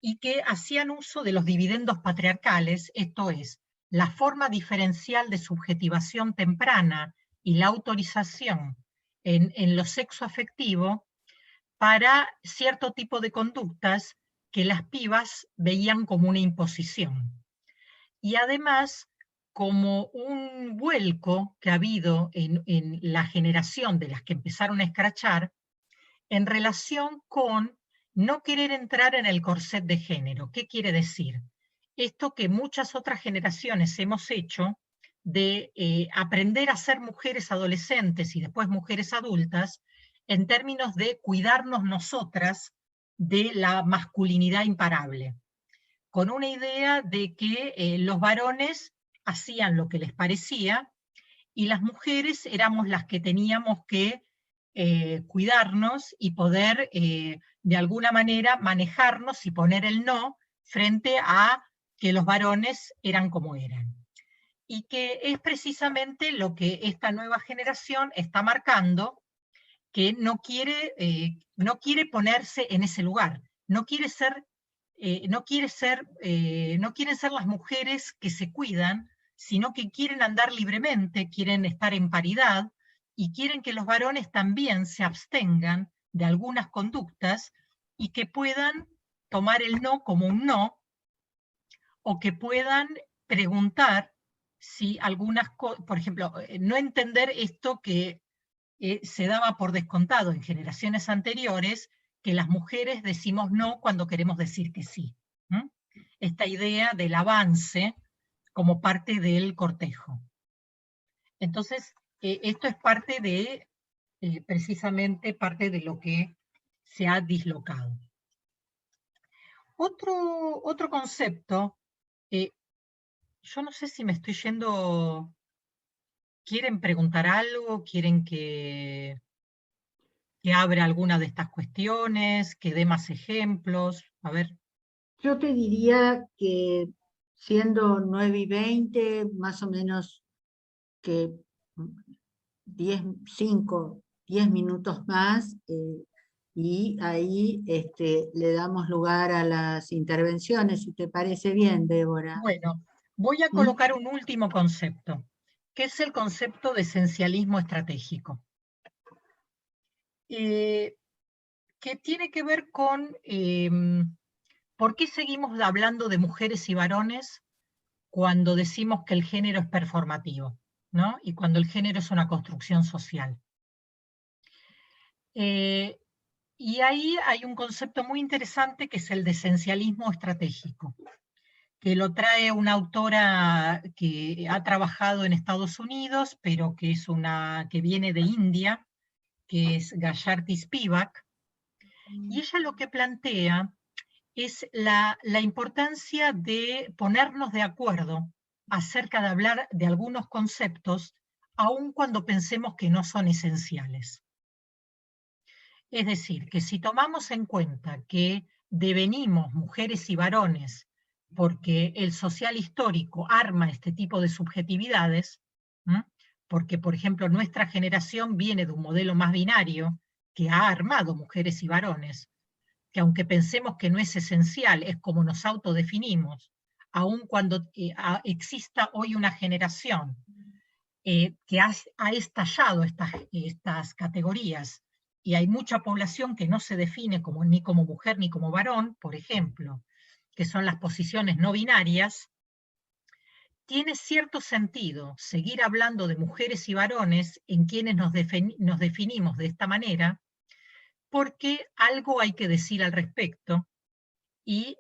[SPEAKER 3] y que hacían uso de los dividendos patriarcales, esto es, la forma diferencial de subjetivación temprana y la autorización en lo sexoafectivo para cierto tipo de conductas que las pibas veían como una imposición. Y además, como un vuelco que ha habido en la generación de las que empezaron a escrachar, en relación con no querer entrar en el corset de género. ¿Qué quiere decir? Esto que muchas otras generaciones hemos hecho de aprender a ser mujeres adolescentes y después mujeres adultas en términos de cuidarnos nosotras de la masculinidad imparable, con una idea de que los varones hacían lo que les parecía y las mujeres éramos las que teníamos que cuidarnos y poder de alguna manera manejarnos y poner el no frente a que los varones eran como eran. Y que es precisamente lo que esta nueva generación está marcando, que no quiere ponerse en ese lugar, no quieren ser las mujeres que se cuidan, sino que quieren andar libremente, quieren estar en paridad, y quieren que los varones también se abstengan de algunas conductas y que puedan tomar el no como un no, o que puedan preguntar si algunas cosas, por ejemplo, no entender esto que se daba por descontado en generaciones anteriores, que las mujeres decimos no cuando queremos decir que sí. Esta idea del avance como parte del cortejo. Entonces, esto es parte de, precisamente parte de lo que se ha dislocado. Otro concepto, yo no sé si me estoy yendo, ¿quieren preguntar algo? ¿Quieren que abra alguna de estas cuestiones, que dé más ejemplos? A ver.
[SPEAKER 2] Yo te diría que siendo 9:20, más o menos que 10 minutos más, y ahí le damos lugar a las intervenciones, si te parece bien, Débora.
[SPEAKER 3] Bueno, voy a colocar un último concepto, que es el concepto de esencialismo estratégico, que tiene que ver con por qué seguimos hablando de mujeres y varones cuando decimos que el género es performativo, ¿no? Y cuando el género es una construcción social. Y ahí hay un concepto muy interesante que es el de esencialismo estratégico, que lo trae una autora que ha trabajado en Estados Unidos, pero que viene de India, que es Gayatri Spivak, y ella lo que plantea es la importancia de ponernos de acuerdo acerca de hablar de algunos conceptos, aun cuando pensemos que no son esenciales. Es decir, que si tomamos en cuenta que devenimos mujeres y varones porque el social histórico arma este tipo de subjetividades, porque, por ejemplo, nuestra generación viene de un modelo más binario que ha armado mujeres y varones, que aunque pensemos que no es esencial, es como nos autodefinimos, aun cuando exista hoy una generación que ha estallado estas categorías, y hay mucha población que no se define ni como mujer ni como varón, por ejemplo, que son las posiciones no binarias, tiene cierto sentido seguir hablando de mujeres y varones en quienes nos definimos de esta manera, porque algo hay que decir al respecto, y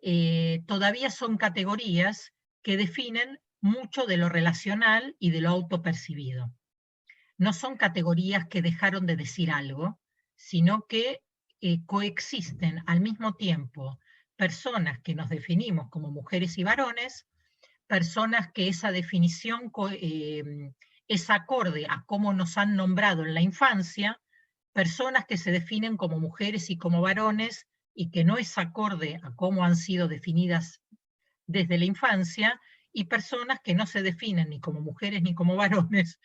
[SPEAKER 3] todavía son categorías que definen mucho de lo relacional y de lo autopercibido. No son categorías que dejaron de decir algo, sino que coexisten al mismo tiempo personas que nos definimos como mujeres y varones, personas que esa definición es acorde a cómo nos han nombrado en la infancia, personas que se definen como mujeres y como varones y que no es acorde a cómo han sido definidas desde la infancia, y personas que no se definen ni como mujeres ni como varones,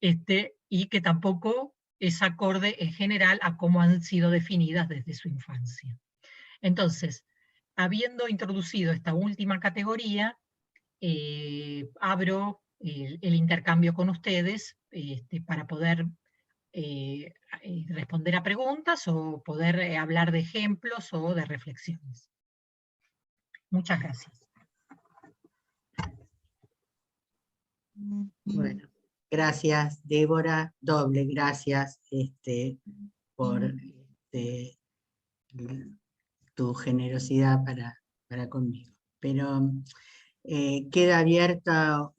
[SPEAKER 3] y que tampoco es acorde en general a cómo han sido definidas desde su infancia. Entonces, habiendo introducido esta última categoría, abro el intercambio con ustedes para poder responder a preguntas o poder hablar de ejemplos o de reflexiones. Muchas gracias.
[SPEAKER 2] Bueno, gracias, Débora, doble gracias por tu generosidad para conmigo. Pero queda abierta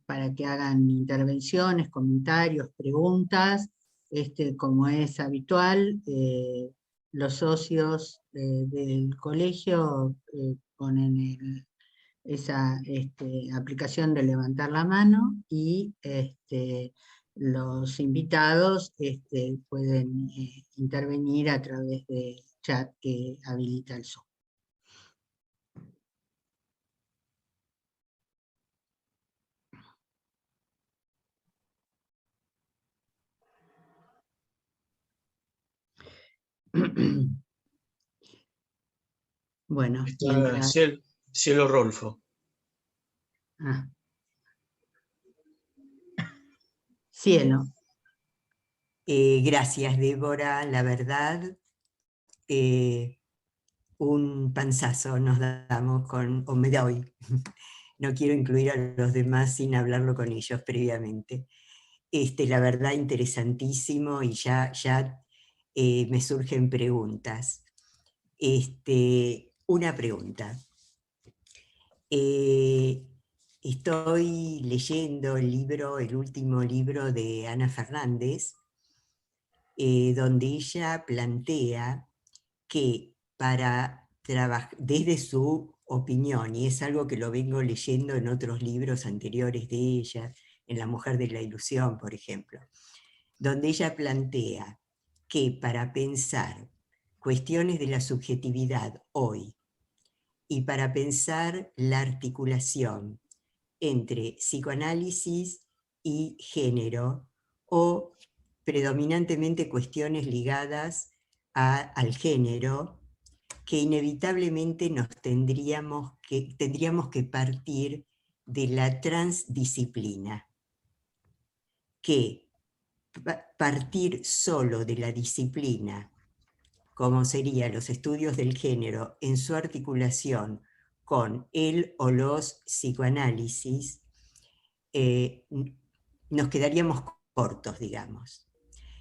[SPEAKER 2] para que hagan intervenciones, comentarios, preguntas. Como es habitual, los socios del colegio ponen esa aplicación de levantar la mano, y los invitados pueden intervenir a través del chat que habilita el Zoom. Bueno,
[SPEAKER 1] Está
[SPEAKER 2] mientras...
[SPEAKER 1] Cielo Rolfo.
[SPEAKER 2] Cielo.
[SPEAKER 4] Gracias, Débora. La verdad, un panzazo nos damos o me doy. No quiero incluir a los demás sin hablarlo con ellos previamente. La verdad, interesantísimo, y ya me surgen preguntas. Una pregunta. Estoy leyendo el último libro de Ana Fernández, donde ella plantea que para trabajar, desde su opinión, y es algo que lo vengo leyendo en otros libros anteriores de ella, en La mujer de la ilusión, por ejemplo, donde ella plantea que para pensar cuestiones de la subjetividad hoy, y para pensar la articulación entre psicoanálisis y género, o predominantemente cuestiones ligadas al género, que inevitablemente tendríamos que partir de la transdisciplina, que partir solo de la disciplina, como serían los estudios del género en su articulación con el o los psicoanálisis, nos quedaríamos cortos, digamos.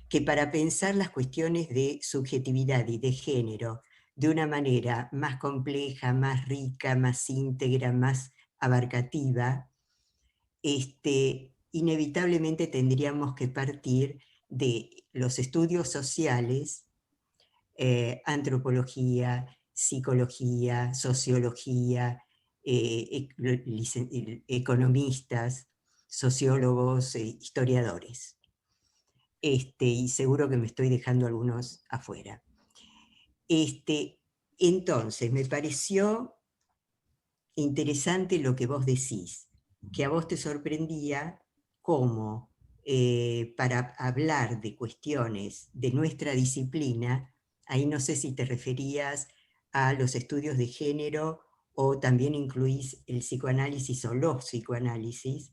[SPEAKER 4] Que para pensar las cuestiones de subjetividad y de género de una manera más compleja, más rica, más íntegra, más abarcativa, inevitablemente tendríamos que partir de los estudios sociales, antropología, psicología, sociología, economistas, sociólogos, historiadores. Y seguro que me estoy dejando algunos afuera. Entonces, me pareció interesante lo que vos decís, que a vos te sorprendía cómo para hablar de cuestiones de nuestra disciplina, ahí no sé si te referías a los estudios de género o también incluís el psicoanálisis o los psicoanálisis,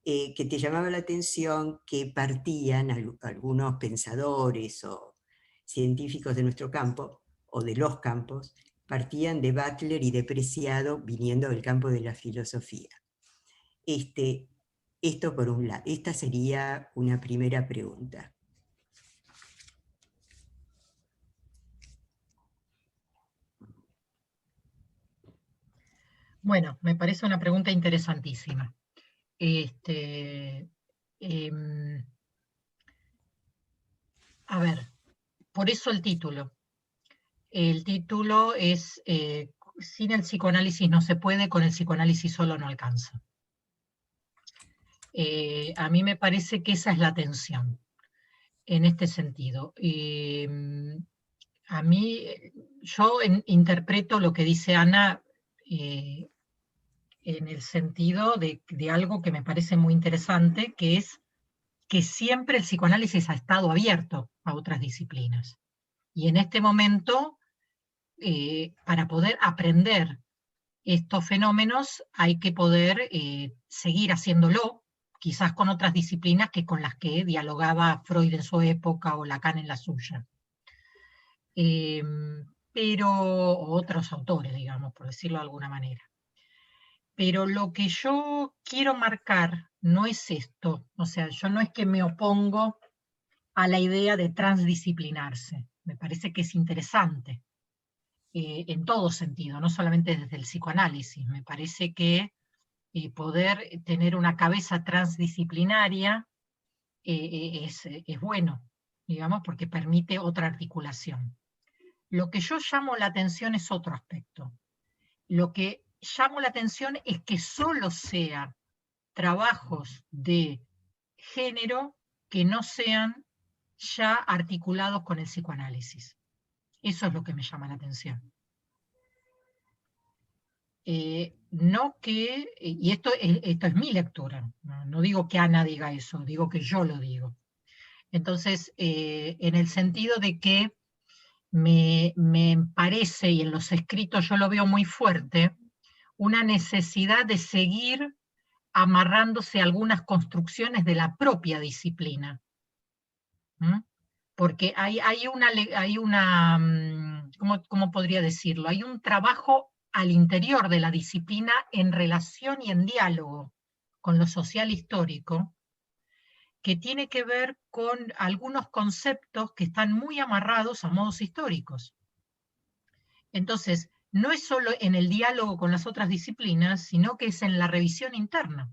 [SPEAKER 4] que te llamaba la atención que partían algunos pensadores o científicos de nuestro campo, o de los campos, partían de Butler y de Preciado, viniendo del campo de la filosofía. Esto por un lado. Esta sería una primera pregunta.
[SPEAKER 3] Bueno, me parece una pregunta interesantísima. A ver, por eso el título. El título es sin el psicoanálisis no se puede, con el psicoanálisis solo no alcanza. A mí me parece que esa es la tensión, en este sentido. a mí, yo interpreto lo que dice Ana en el sentido de algo que me parece muy interesante, que es que siempre el psicoanálisis ha estado abierto a otras disciplinas. Y en este momento, para poder aprender estos fenómenos, hay que poder seguir haciéndolo, quizás con otras disciplinas que con las que dialogaba Freud en su época o Lacan en la suya. Pero otros autores, digamos, por decirlo de alguna manera. Pero lo que yo quiero marcar no es esto, o sea, yo no es que me opongo a la idea de transdisciplinarse, me parece que es interesante, en todo sentido, no solamente desde el psicoanálisis, me parece que poder tener una cabeza transdisciplinaria es bueno, digamos, porque permite otra articulación. Lo que yo llamo la atención es otro aspecto. Lo que llamo la atención es que solo sea trabajos de género que no sean ya articulados con el psicoanálisis. Eso es lo que me llama la atención. No que, y esto es mi lectura, no digo que Ana diga eso, digo que yo lo digo. Entonces, en el sentido de que me parece, y en los escritos yo lo veo muy fuerte, una necesidad de seguir amarrándose a algunas construcciones de la propia disciplina. Porque hay una ¿cómo podría decirlo? Hay un trabajo al interior de la disciplina en relación y en diálogo con lo social histórico, que tiene que ver con algunos conceptos que están muy amarrados a modos históricos. Entonces, no es solo en el diálogo con las otras disciplinas, sino que es en la revisión interna.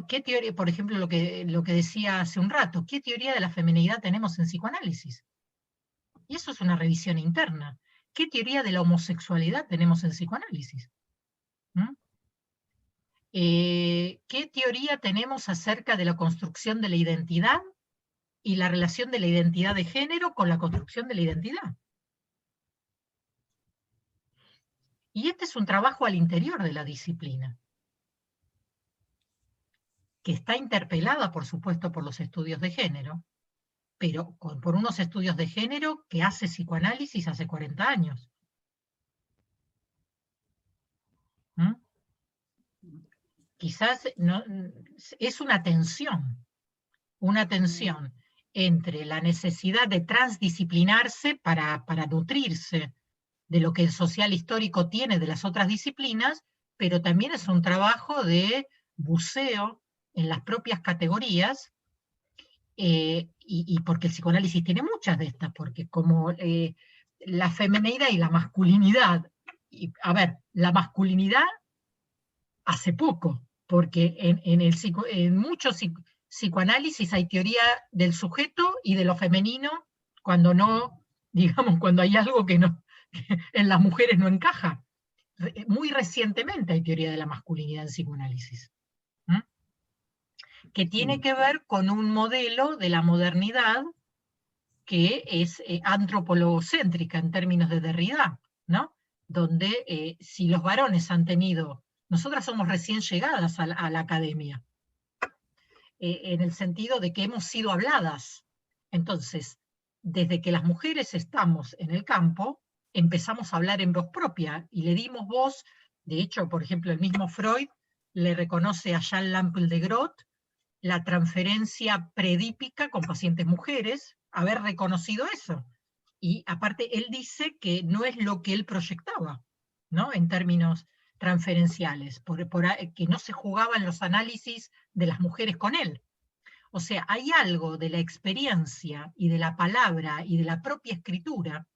[SPEAKER 3] ¿Qué teoría, por ejemplo, lo que decía hace un rato, qué teoría de la feminidad tenemos en psicoanálisis? Y eso es una revisión interna. ¿Qué teoría de la homosexualidad tenemos en psicoanálisis? ¿Qué teoría tenemos acerca de la construcción de la identidad y la relación de la identidad de género con la construcción de la identidad? Y este es un trabajo al interior de la disciplina, que está interpelada, por supuesto, por los estudios de género, pero por unos estudios de género que hace psicoanálisis hace 40 años. Quizás no, es una tensión entre la necesidad de transdisciplinarse para nutrirse de lo que el social histórico tiene de las otras disciplinas, pero también es un trabajo de buceo en las propias categorías, y porque el psicoanálisis tiene muchas de estas, porque como la feminidad y la masculinidad, la masculinidad hace poco, porque en muchos psicoanálisis hay teoría del sujeto y de lo femenino, cuando no, digamos, cuando hay algo que en las mujeres no encaja. Muy recientemente hay teoría de la masculinidad en psicoanálisis, que tiene que ver con un modelo de la modernidad que es antropologocéntrica en términos de Derrida, ¿no? Donde si los varones han tenido, nosotras somos recién llegadas a la academia, en el sentido de que hemos sido habladas. Entonces, desde que las mujeres estamos en el campo, empezamos a hablar en voz propia y le dimos voz. De hecho, por ejemplo, el mismo Freud le reconoce a Jean Lample de Groot la transferencia predípica con pacientes mujeres, haber reconocido eso. Y aparte, él dice que no es lo que él proyectaba, ¿no? En términos transferenciales, que no se jugaban los análisis de las mujeres con él. O sea, hay algo de la experiencia y de la palabra y de la propia escritura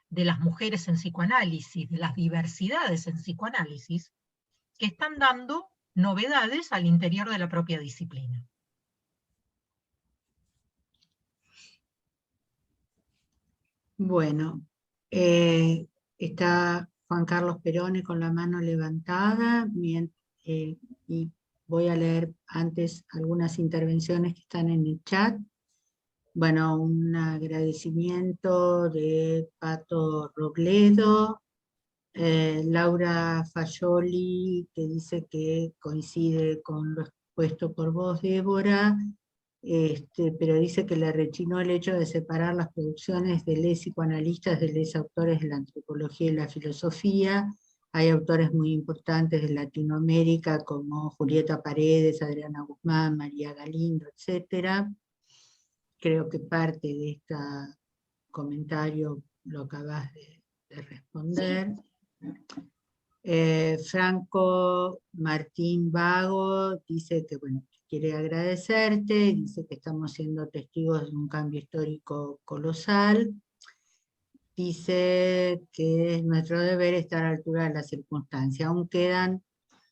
[SPEAKER 3] de las mujeres en psicoanálisis, de las diversidades en psicoanálisis, que están dando novedades al interior de la propia disciplina.
[SPEAKER 2] Bueno, está Juan Carlos Perone con la mano levantada, y voy a leer antes algunas intervenciones que están en el chat. Bueno, un agradecimiento de Pato Robledo, Laura Fagioli, que dice que coincide con lo expuesto por vos, Débora, pero dice que le rechinó el hecho de separar las producciones de les psicoanalistas de les autores de la antropología y la filosofía. Hay autores muy importantes de Latinoamérica como Julieta Paredes, Adriana Guzmán, María Galindo, etc. Creo que parte de este comentario lo acabas de responder. Franco Martín Vago dice que, bueno, quiere agradecerte, dice que estamos siendo testigos de un cambio histórico colosal, dice que es nuestro deber estar a la altura de las circunstancias. Aún quedan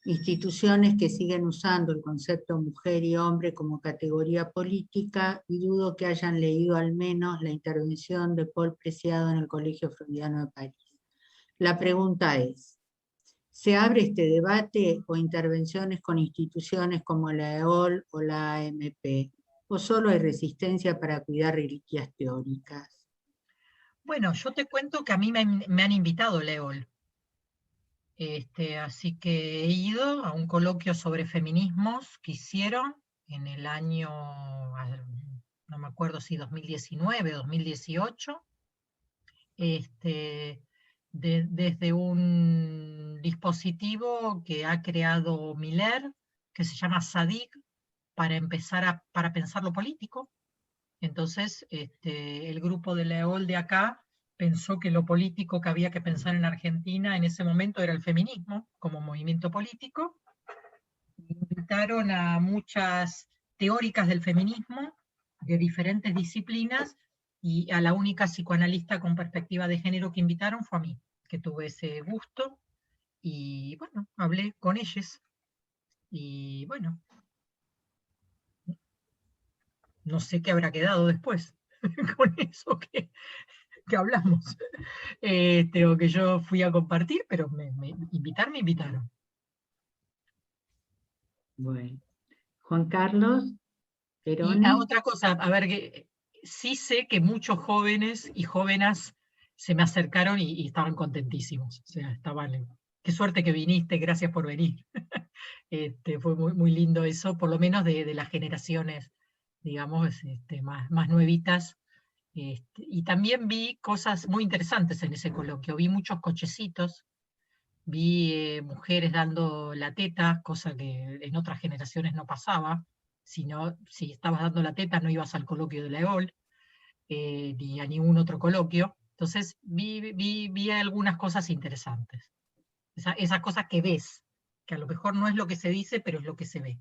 [SPEAKER 2] instituciones que siguen usando el concepto mujer y hombre como categoría política, y dudo que hayan leído al menos la intervención de Paul Preciado en el Colegio Freudiano de París. La pregunta es, ¿se abre este debate o intervenciones con instituciones como la EOL o la AMP? ¿O solo hay resistencia para cuidar reliquias teóricas?
[SPEAKER 3] Bueno, yo te cuento que a mí me han invitado Leol. Así que he ido a un coloquio sobre feminismos que hicieron en el año, no me acuerdo si 2019 o 2018, desde un dispositivo que ha creado Miller, que se llama SADIC, para pensar lo político. Entonces, el grupo de la EOL de acá pensó que lo político que había que pensar en Argentina en ese momento era el feminismo como movimiento político. Invitaron a muchas teóricas del feminismo de diferentes disciplinas, y a la única psicoanalista con perspectiva de género que invitaron fue a mí, que tuve ese gusto, y bueno, hablé con ellos, y bueno, no sé qué habrá quedado después con eso que hablamos, o que yo fui a compartir, pero me invitaron.
[SPEAKER 2] Bueno, Juan Carlos
[SPEAKER 3] Y
[SPEAKER 2] Perone.
[SPEAKER 3] otra cosa, a ver, que sí sé que muchos jóvenes y jóvenes se me acercaron y estaban contentísimos, o sea, estaban, qué suerte que viniste, gracias por venir. Fue muy, muy lindo eso, por lo menos de las generaciones, digamos, más nuevitas. Y también vi cosas muy interesantes en ese coloquio, vi muchos cochecitos, vi mujeres dando la teta, cosa que en otras generaciones no pasaba. Si estabas dando la teta no ibas al coloquio de la EOL, ni a ningún otro coloquio. Entonces vi algunas cosas interesantes. Esas cosas que ves, que a lo mejor no es lo que se dice, pero es lo que se ve.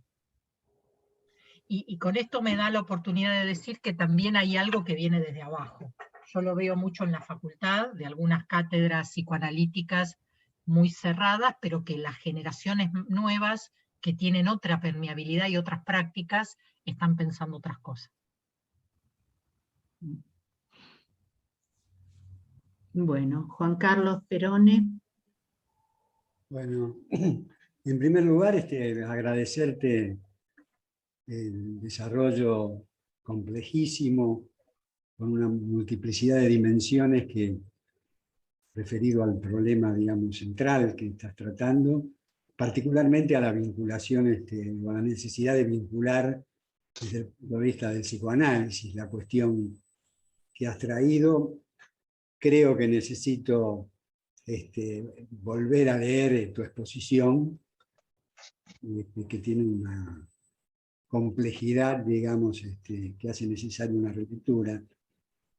[SPEAKER 3] Y con esto me da la oportunidad de decir que también hay algo que viene desde abajo. Yo lo veo mucho en la facultad, de algunas cátedras psicoanalíticas muy cerradas, pero que las generaciones nuevas, que tienen otra permeabilidad y otras prácticas, están pensando otras cosas.
[SPEAKER 2] Bueno, Juan Carlos Perone.
[SPEAKER 5] Bueno, en primer lugar, agradecerte el desarrollo complejísimo, con una multiplicidad de dimensiones que, referido al problema, digamos, central que estás tratando, particularmente a la vinculación, o a la necesidad de vincular desde el punto de vista del psicoanálisis la cuestión que has traído. Creo que necesito volver a leer tu exposición, que tiene una complejidad, digamos, que hace necesaria una relectura.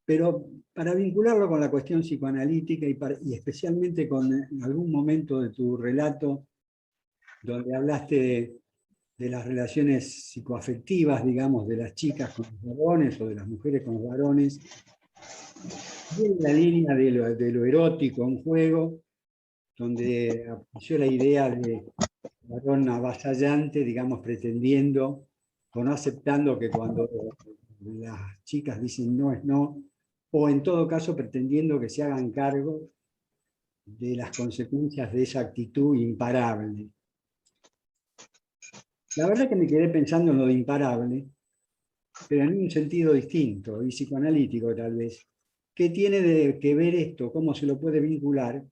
[SPEAKER 5] Pero para vincularlo con la cuestión psicoanalítica y especialmente con algún momento de tu relato donde hablaste de las relaciones psicoafectivas, digamos, de las chicas con los varones o de las mujeres con los varones, en la línea de lo erótico en juego, donde apareció la idea de varón avasallante, digamos, pretendiendo o no aceptando que cuando las chicas dicen no es no, o en todo caso pretendiendo que se hagan cargo de las consecuencias de esa actitud imparable. La verdad que me quedé pensando en lo de imparable, pero en un sentido distinto y psicoanalítico tal vez. ¿Qué tiene que ver esto? ¿Cómo se lo puede vincular?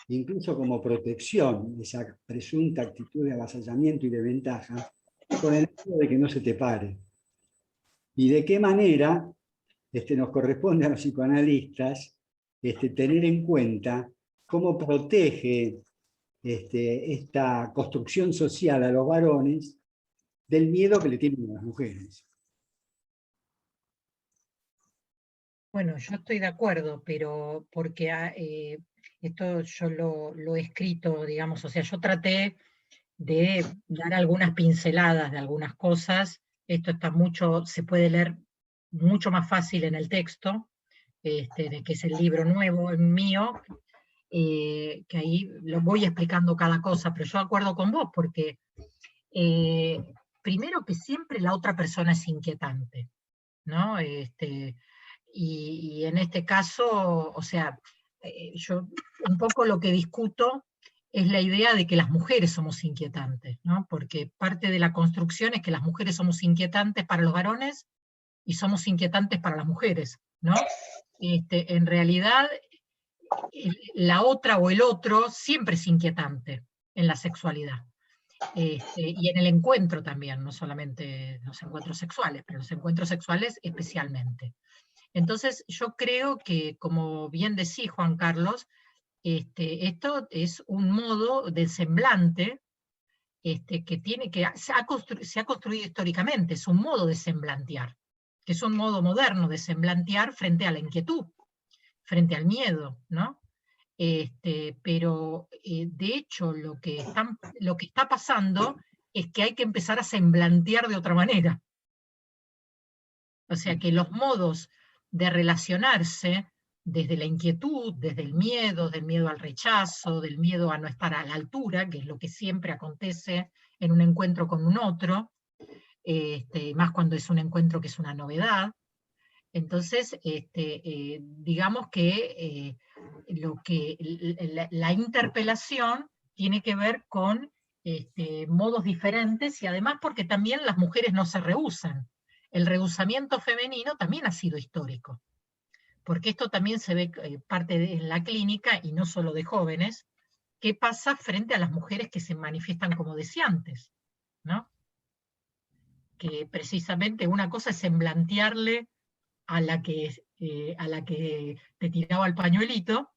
[SPEAKER 5] Incluso como protección, esa presunta actitud de avasallamiento y de ventaja, con el hecho de que no se te pare. ¿Y de qué manera nos corresponde a los psicoanalistas tener en cuenta cómo protege esta construcción social a los varones del miedo que le tienen a las mujeres?
[SPEAKER 3] Bueno, yo estoy de acuerdo, pero porque esto yo lo he escrito, digamos, o sea, yo traté de dar algunas pinceladas de algunas cosas. Esto está mucho, se puede leer mucho más fácil en el texto, de que es el libro nuevo, el mío, que ahí lo voy explicando cada cosa, pero yo de acuerdo con vos, porque primero que siempre la otra persona es inquietante, ¿no? Y en este caso, o sea, yo un poco lo que discuto es la idea de que las mujeres somos inquietantes, ¿no? Porque parte de la construcción es que las mujeres somos inquietantes para los varones y somos inquietantes para las mujeres, ¿no? En realidad, la otra o el otro siempre es inquietante en la sexualidad. Y en el encuentro también, no solamente los encuentros sexuales, pero los encuentros sexuales especialmente. Entonces, yo creo que, como bien decía Juan Carlos, esto es un modo de semblante que se ha construido históricamente, es un modo de semblantear, que es un modo moderno de semblantear frente a la inquietud, frente al miedo, ¿no? Pero de hecho lo que está pasando es que hay que empezar a semblantear de otra manera. O sea que los modos de relacionarse desde la inquietud, desde el miedo, del miedo al rechazo, del miedo a no estar a la altura, que es lo que siempre acontece en un encuentro con un otro, más cuando es un encuentro que es una novedad. Entonces, digamos que la interpelación tiene que ver con modos diferentes y además porque también las mujeres no se rehúsan. El rehusamiento femenino también ha sido histórico, porque esto también se ve en la clínica y no solo de jóvenes, qué pasa frente a las mujeres que se manifiestan como deseantes, ¿no? Que precisamente una cosa es semblantearle a la que te tiraba el pañuelito,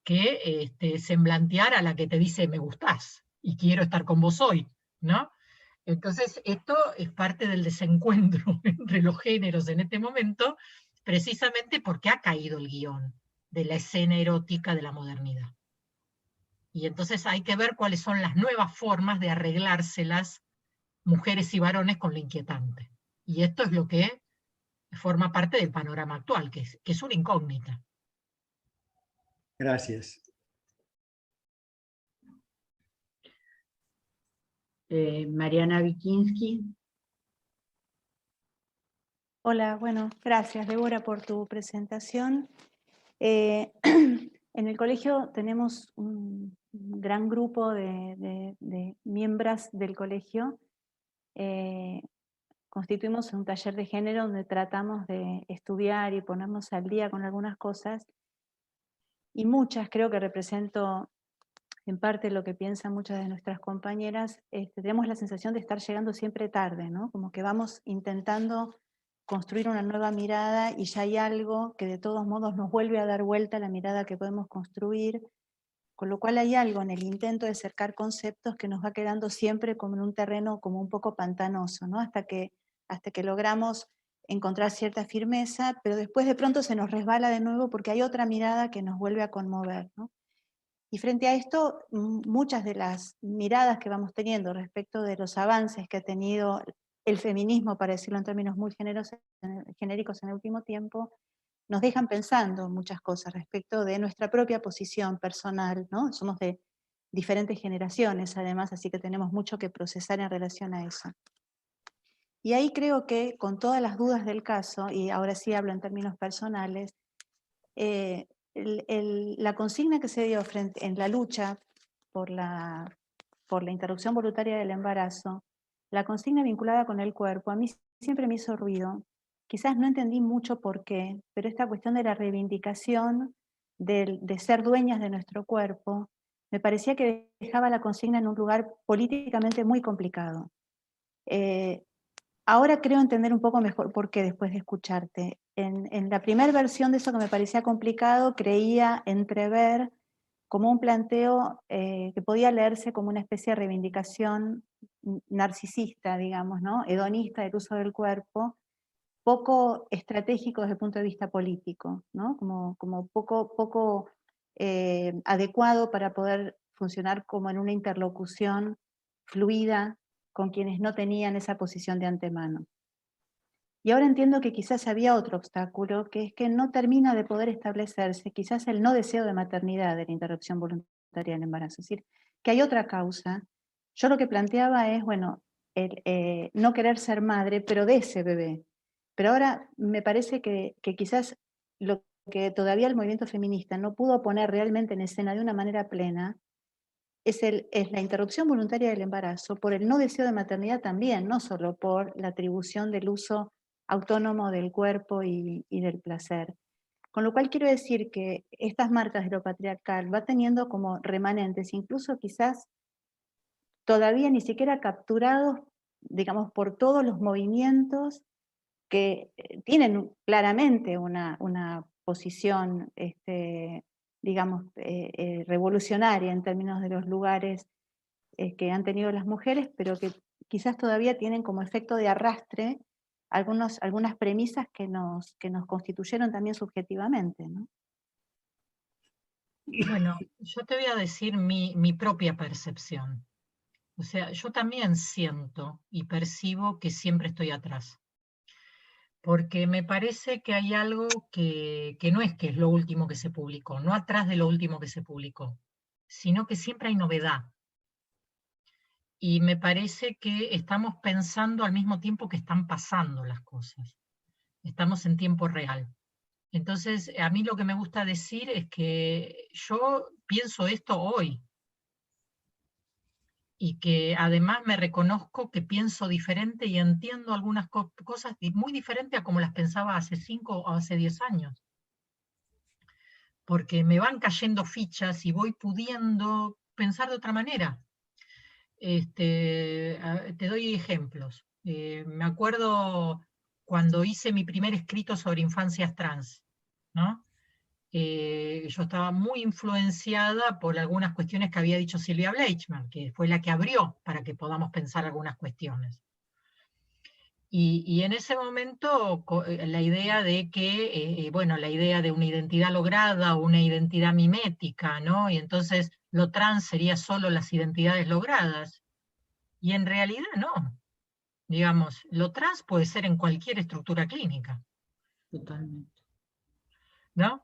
[SPEAKER 3] que semblantear a la que te dice me gustás y quiero estar con vos hoy, ¿no? Entonces, esto es parte del desencuentro entre los géneros en este momento, precisamente porque ha caído el guión de la escena erótica de la modernidad. Y entonces hay que ver cuáles son las nuevas formas de arreglárselas mujeres y varones con lo inquietante. Y esto es lo que forma parte del panorama actual, que es una incógnita.
[SPEAKER 5] Gracias.
[SPEAKER 2] Mariana Wikinski.
[SPEAKER 6] Hola, bueno, gracias Débora por tu presentación. En el colegio tenemos un gran grupo de miembros del colegio. Constituimos un taller de género donde tratamos de estudiar y ponernos al día con algunas cosas. Y muchas, creo que represento en parte lo que piensan muchas de nuestras compañeras, tenemos la sensación de estar llegando siempre tarde, ¿no? Como que vamos intentando construir una nueva mirada y ya hay algo que de todos modos nos vuelve a dar vuelta a la mirada que podemos construir, con lo cual hay algo en el intento de acercar conceptos que nos va quedando siempre como en un terreno como un poco pantanoso, ¿no? Hasta que logramos encontrar cierta firmeza, pero después de pronto se nos resbala de nuevo porque hay otra mirada que nos vuelve a conmover, ¿no? Y frente a esto, muchas de las miradas que vamos teniendo respecto de los avances que ha tenido el feminismo, para decirlo en términos muy genéricos en el último tiempo, nos dejan pensando muchas cosas respecto de nuestra propia posición personal, ¿no? Somos de diferentes generaciones además, así que tenemos mucho que procesar en relación a eso. Y ahí creo que con todas las dudas del caso, y ahora sí hablo en términos personales, la consigna que se dio en la lucha por la interrupción voluntaria del embarazo, la consigna vinculada con el cuerpo, a mí siempre me hizo ruido. Quizás no entendí mucho por qué, pero esta cuestión de la reivindicación de ser dueñas de nuestro cuerpo, me parecía que dejaba la consigna en un lugar políticamente muy complicado. Ahora creo entender un poco mejor por qué después de escucharte. En la primera versión de eso que me parecía complicado, creía entrever como un planteo que podía leerse como una especie de reivindicación narcisista, digamos, ¿no? Hedonista del uso del cuerpo, poco estratégico desde el punto de vista político, ¿no? Como poco adecuado para poder funcionar como en una interlocución fluida con quienes no tenían esa posición de antemano. Y ahora entiendo que quizás había otro obstáculo, que es que no termina de poder establecerse quizás el no deseo de maternidad de la interrupción voluntaria del embarazo. Es decir, que hay otra causa. Yo lo que planteaba es, bueno, no querer ser madre, pero de ese bebé. Pero ahora me parece que quizás lo que todavía el movimiento feminista no pudo poner realmente en escena de una manera plena es la interrupción voluntaria del embarazo por el no deseo de maternidad también, no solo por la atribución del uso autónomo del cuerpo y del placer. Con lo cual quiero decir que estas marcas de lo patriarcal va teniendo como remanentes, incluso quizás todavía ni siquiera capturados, digamos, por todos los movimientos que tienen claramente una posición, digamos, revolucionaria en términos de los lugares que han tenido las mujeres, pero que quizás todavía tienen como efecto de arrastre algunas premisas que nos constituyeron también subjetivamente, ¿no?
[SPEAKER 3] Bueno, yo te voy a decir mi propia percepción. O sea, yo también siento y percibo que siempre estoy atrás. Porque me parece que hay algo que no es que es lo último que se publicó, no atrás de lo último que se publicó, sino que siempre hay novedad. Y me parece que estamos pensando al mismo tiempo que están pasando las cosas. Estamos en tiempo real. Entonces, a mí lo que me gusta decir es que yo pienso esto hoy y que además me reconozco que pienso diferente y entiendo algunas cosas muy diferentes a como las pensaba hace 5 o hace 10 años. Porque me van cayendo fichas y voy pudiendo pensar de otra manera. Te doy ejemplos. Me acuerdo cuando hice mi primer escrito sobre infancias trans, ¿no? Yo estaba muy influenciada por algunas cuestiones que había dicho Silvia Bleichmann, que fue la que abrió para que podamos pensar algunas cuestiones. Y en ese momento la idea de que, bueno, la idea de una identidad lograda o una identidad mimética, ¿no? Y entonces lo trans sería solo las identidades logradas. Y en realidad no. Digamos, lo trans puede ser en cualquier estructura clínica.
[SPEAKER 2] Totalmente.
[SPEAKER 3] ¿No?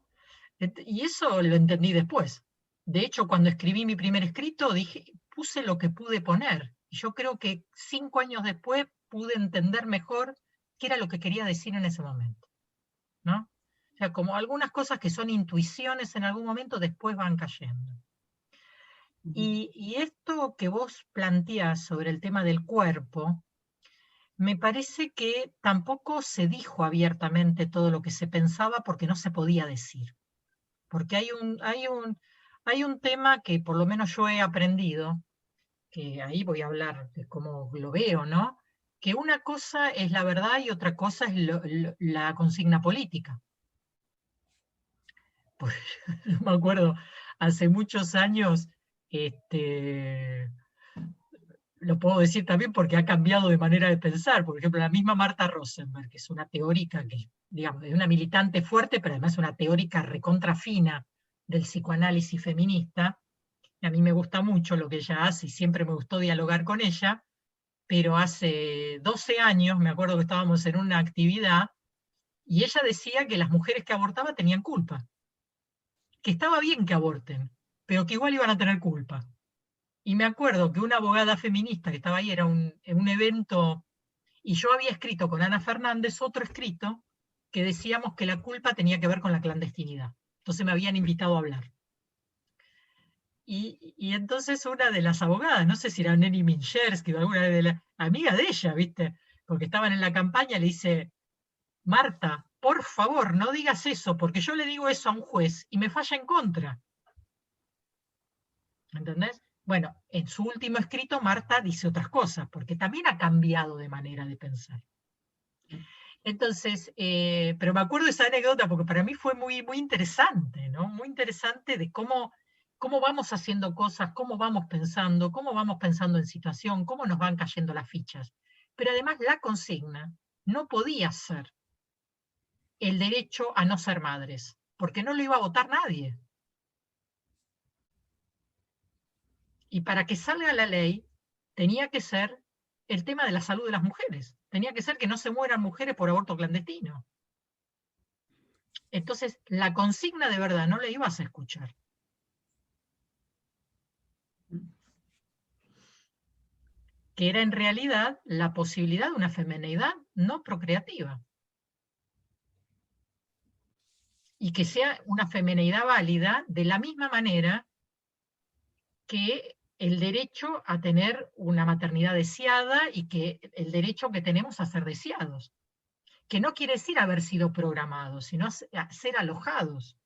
[SPEAKER 3] Y eso lo entendí después. De hecho, cuando escribí mi primer escrito, puse lo que pude poner. Y yo creo que 5 años después pude entender mejor qué era lo que quería decir en ese momento, ¿no? O sea, como algunas cosas que son intuiciones en algún momento, después van cayendo. Y esto que vos planteás sobre el tema del cuerpo, me parece que tampoco se dijo abiertamente todo lo que se pensaba porque no se podía decir. Porque hay un tema que por lo menos yo he aprendido, que ahí voy a hablar de cómo lo veo, ¿no? Que una cosa es la verdad y otra cosa es la consigna política. Pues, me acuerdo, hace muchos años, lo puedo decir también porque ha cambiado de manera de pensar. Por ejemplo, la misma Marta Rosenberg, que es una teórica que, digamos, es una militante fuerte, pero además es una teórica recontrafina del psicoanálisis feminista. Y a mí me gusta mucho lo que ella hace y siempre me gustó dialogar con ella, pero hace 12 años me acuerdo que estábamos en una actividad y ella decía que las mujeres que abortaban tenían culpa, que estaba bien que aborten, pero que igual iban a tener culpa. Y me acuerdo que una abogada feminista que estaba ahí, era un evento, y yo había escrito con Ana Fernández otro escrito que decíamos que la culpa tenía que ver con la clandestinidad. Entonces me habían invitado a hablar. Y entonces una de las abogadas, no sé si era Nelly Minchersky o alguna de las amigas de ella, ¿viste? porque estaban en la campaña, le dice, Marta, por favor, no digas eso, porque yo le digo eso a un juez y me falla en contra. ¿Entendés? Bueno, en su último escrito Marta dice otras cosas, porque también ha cambiado de manera de pensar. Entonces, pero me acuerdo de esa anécdota porque para mí fue muy, muy interesante, ¿no? Muy interesante de cómo vamos haciendo cosas, cómo vamos pensando en situación, cómo nos van cayendo las fichas. Pero además la consigna no podía ser el derecho a no ser madres, porque no lo iba a votar nadie. Y para que salga la ley, tenía que ser el tema de la salud de las mujeres. Tenía que ser que no se mueran mujeres por aborto clandestino. Entonces, la consigna de verdad no la ibas a escuchar. Que era en realidad la posibilidad de una femineidad no procreativa. Y que sea una femineidad válida de la misma manera que el derecho a tener una maternidad deseada y que el derecho que tenemos a ser deseados. Que no quiere decir haber sido programados, sino ser alojados.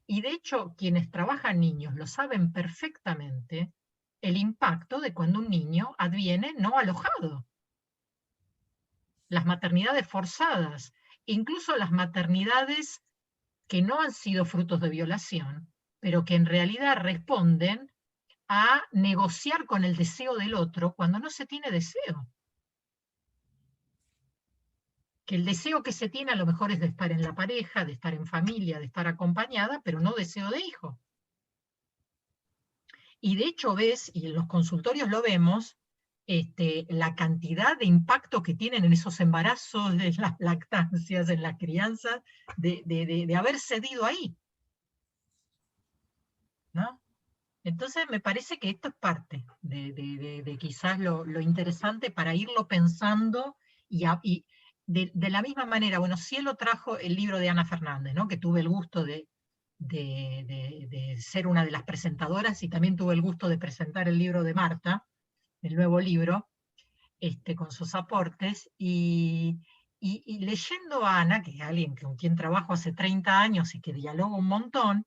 [SPEAKER 3] Y de hecho, quienes trabajan niños lo saben perfectamente, el impacto de cuando un niño adviene no alojado. Las maternidades forzadas, incluso las maternidades que no han sido frutos de violación, pero que en realidad responden a negociar con el deseo del otro cuando no se tiene deseo. Que el deseo que se tiene a lo mejor es de estar en la pareja, de estar en familia, de estar acompañada, pero no deseo de hijo. Y de hecho ves, y en los consultorios lo vemos, la cantidad de impacto que tienen en esos embarazos, de las lactancias, en la crianza, de haber cedido ahí. ¿No? Entonces me parece que esto es parte de quizás lo interesante para irlo pensando y de la misma manera, bueno, Cielo trajo el libro de Ana Fernández, ¿no? Que tuve el gusto de ser una de las presentadoras y también tuve el gusto de presentar el libro de Marta, el nuevo libro, con sus aportes, y leyendo a Ana, que es alguien con quien trabajo hace 30 años y que dialogo un montón,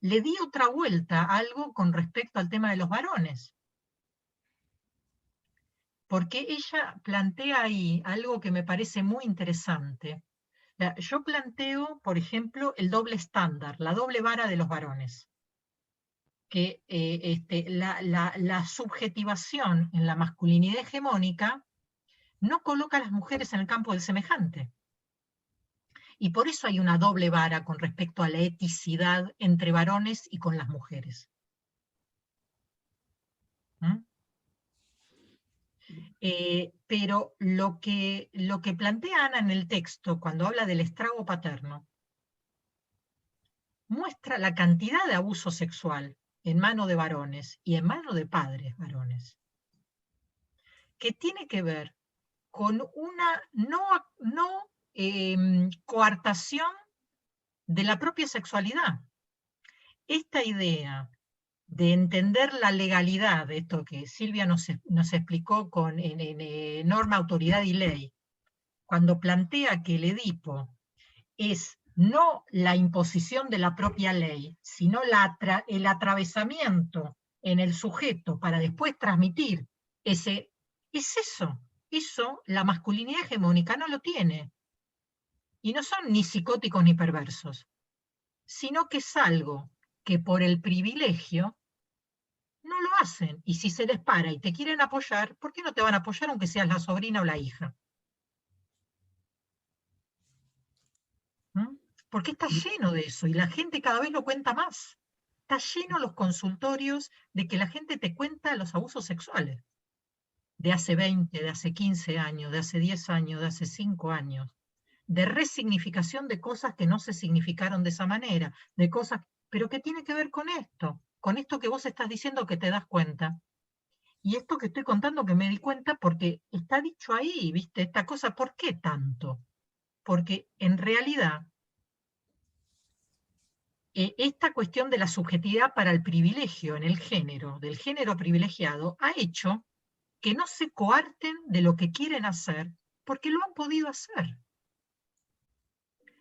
[SPEAKER 3] le di otra vuelta a algo con respecto al tema de los varones. Porque ella plantea ahí algo que me parece muy interesante. Yo planteo, por ejemplo, el doble estándar, la doble vara de los varones. Que la subjetivación en la masculinidad hegemónica no coloca a las mujeres en el campo del semejante. Y por eso hay una doble vara con respecto a la eticidad entre varones y con las mujeres. ¿Mm? Pero lo que plantea Ana en el texto, cuando habla del estrago paterno, muestra la cantidad de abuso sexual en mano de varones y en mano de padres varones, que tiene que ver con una no coartación de la propia sexualidad. Esta idea de entender la legalidad, de esto que Silvia nos explicó con norma, autoridad y ley, cuando plantea que el Edipo es no la imposición de la propia ley, sino el atravesamiento en el sujeto para después transmitir es eso. Eso la masculinidad hegemónica no lo tiene. Y no son ni psicóticos ni perversos, sino que es algo que por el privilegio no lo hacen. Y si se les para y te quieren apoyar, ¿por qué no te van a apoyar aunque seas la sobrina o la hija? ¿Mm? Porque está lleno de eso y la gente cada vez lo cuenta más. Está lleno los consultorios de que la gente te cuenta los abusos sexuales. De hace 20, de hace 15 años, de hace 10 años, de hace 5 años. De resignificación de cosas que no se significaron de esa manera. De cosas, pero que tiene que ver con esto que vos estás diciendo que te das cuenta. Y esto que estoy contando que me di cuenta porque está dicho ahí, ¿viste? Esta cosa, ¿por qué tanto? Porque en realidad esta cuestión de la subjetividad para el privilegio en el género, del género privilegiado, ha hecho que no se coarten de lo que quieren hacer, porque lo han podido hacer.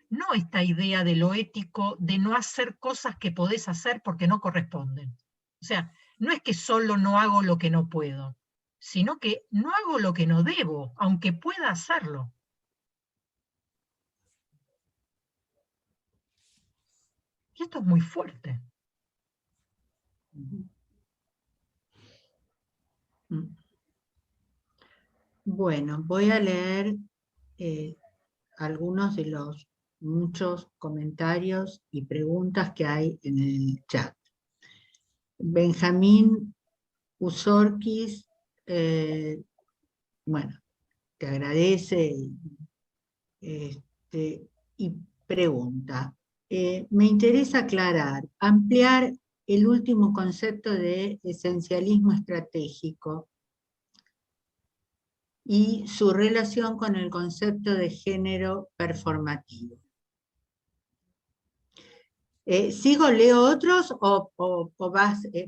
[SPEAKER 3] No esta idea de lo ético, de no hacer cosas que podés hacer porque no corresponden. O sea, no es que solo no hago lo que no puedo, sino que no hago lo que no debo, aunque pueda hacerlo. Y esto es muy fuerte.
[SPEAKER 2] Bueno, voy a leer algunos de los muchos comentarios y preguntas que hay en el chat. Benjamín Usorquis, bueno, te agradece y pregunta, me interesa aclarar, ampliar el último concepto de esencialismo estratégico y su relación con el concepto de género performativo. ¿Sigo, leo otros o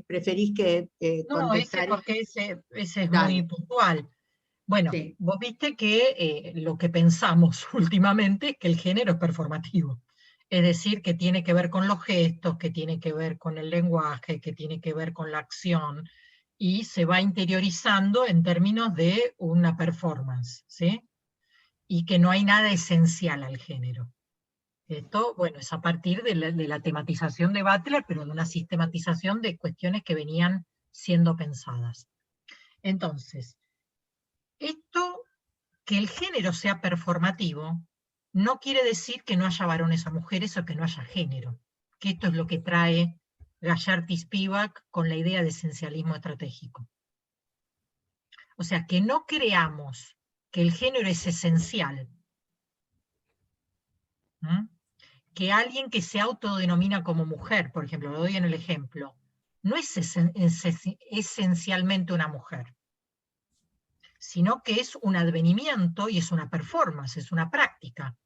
[SPEAKER 2] preferís que
[SPEAKER 3] No, ese
[SPEAKER 2] contestar?
[SPEAKER 3] porque ese es
[SPEAKER 2] Dale.
[SPEAKER 3] muy puntual. Bueno,
[SPEAKER 2] Sí.
[SPEAKER 3] vos viste que lo que pensamos últimamente es que el género es performativo. Es decir, que tiene que ver con los gestos, que tiene que ver con el lenguaje, que tiene que ver con la acción, y se va interiorizando en términos de una performance, ¿sí? Y que no hay nada esencial al género. Esto, bueno, es a partir de la tematización de Butler, pero de una sistematización de cuestiones que venían siendo pensadas. Entonces, esto, que el género sea performativo, no quiere decir que no haya varones o mujeres o que no haya género, que esto es lo que trae Gallart y Spivak con la idea de esencialismo estratégico. O sea, que no creamos que el género es esencial, que alguien que se autodenomina como mujer, por ejemplo, lo doy en el ejemplo, no es esencialmente una mujer, sino que es un advenimiento y es una performance, es una práctica.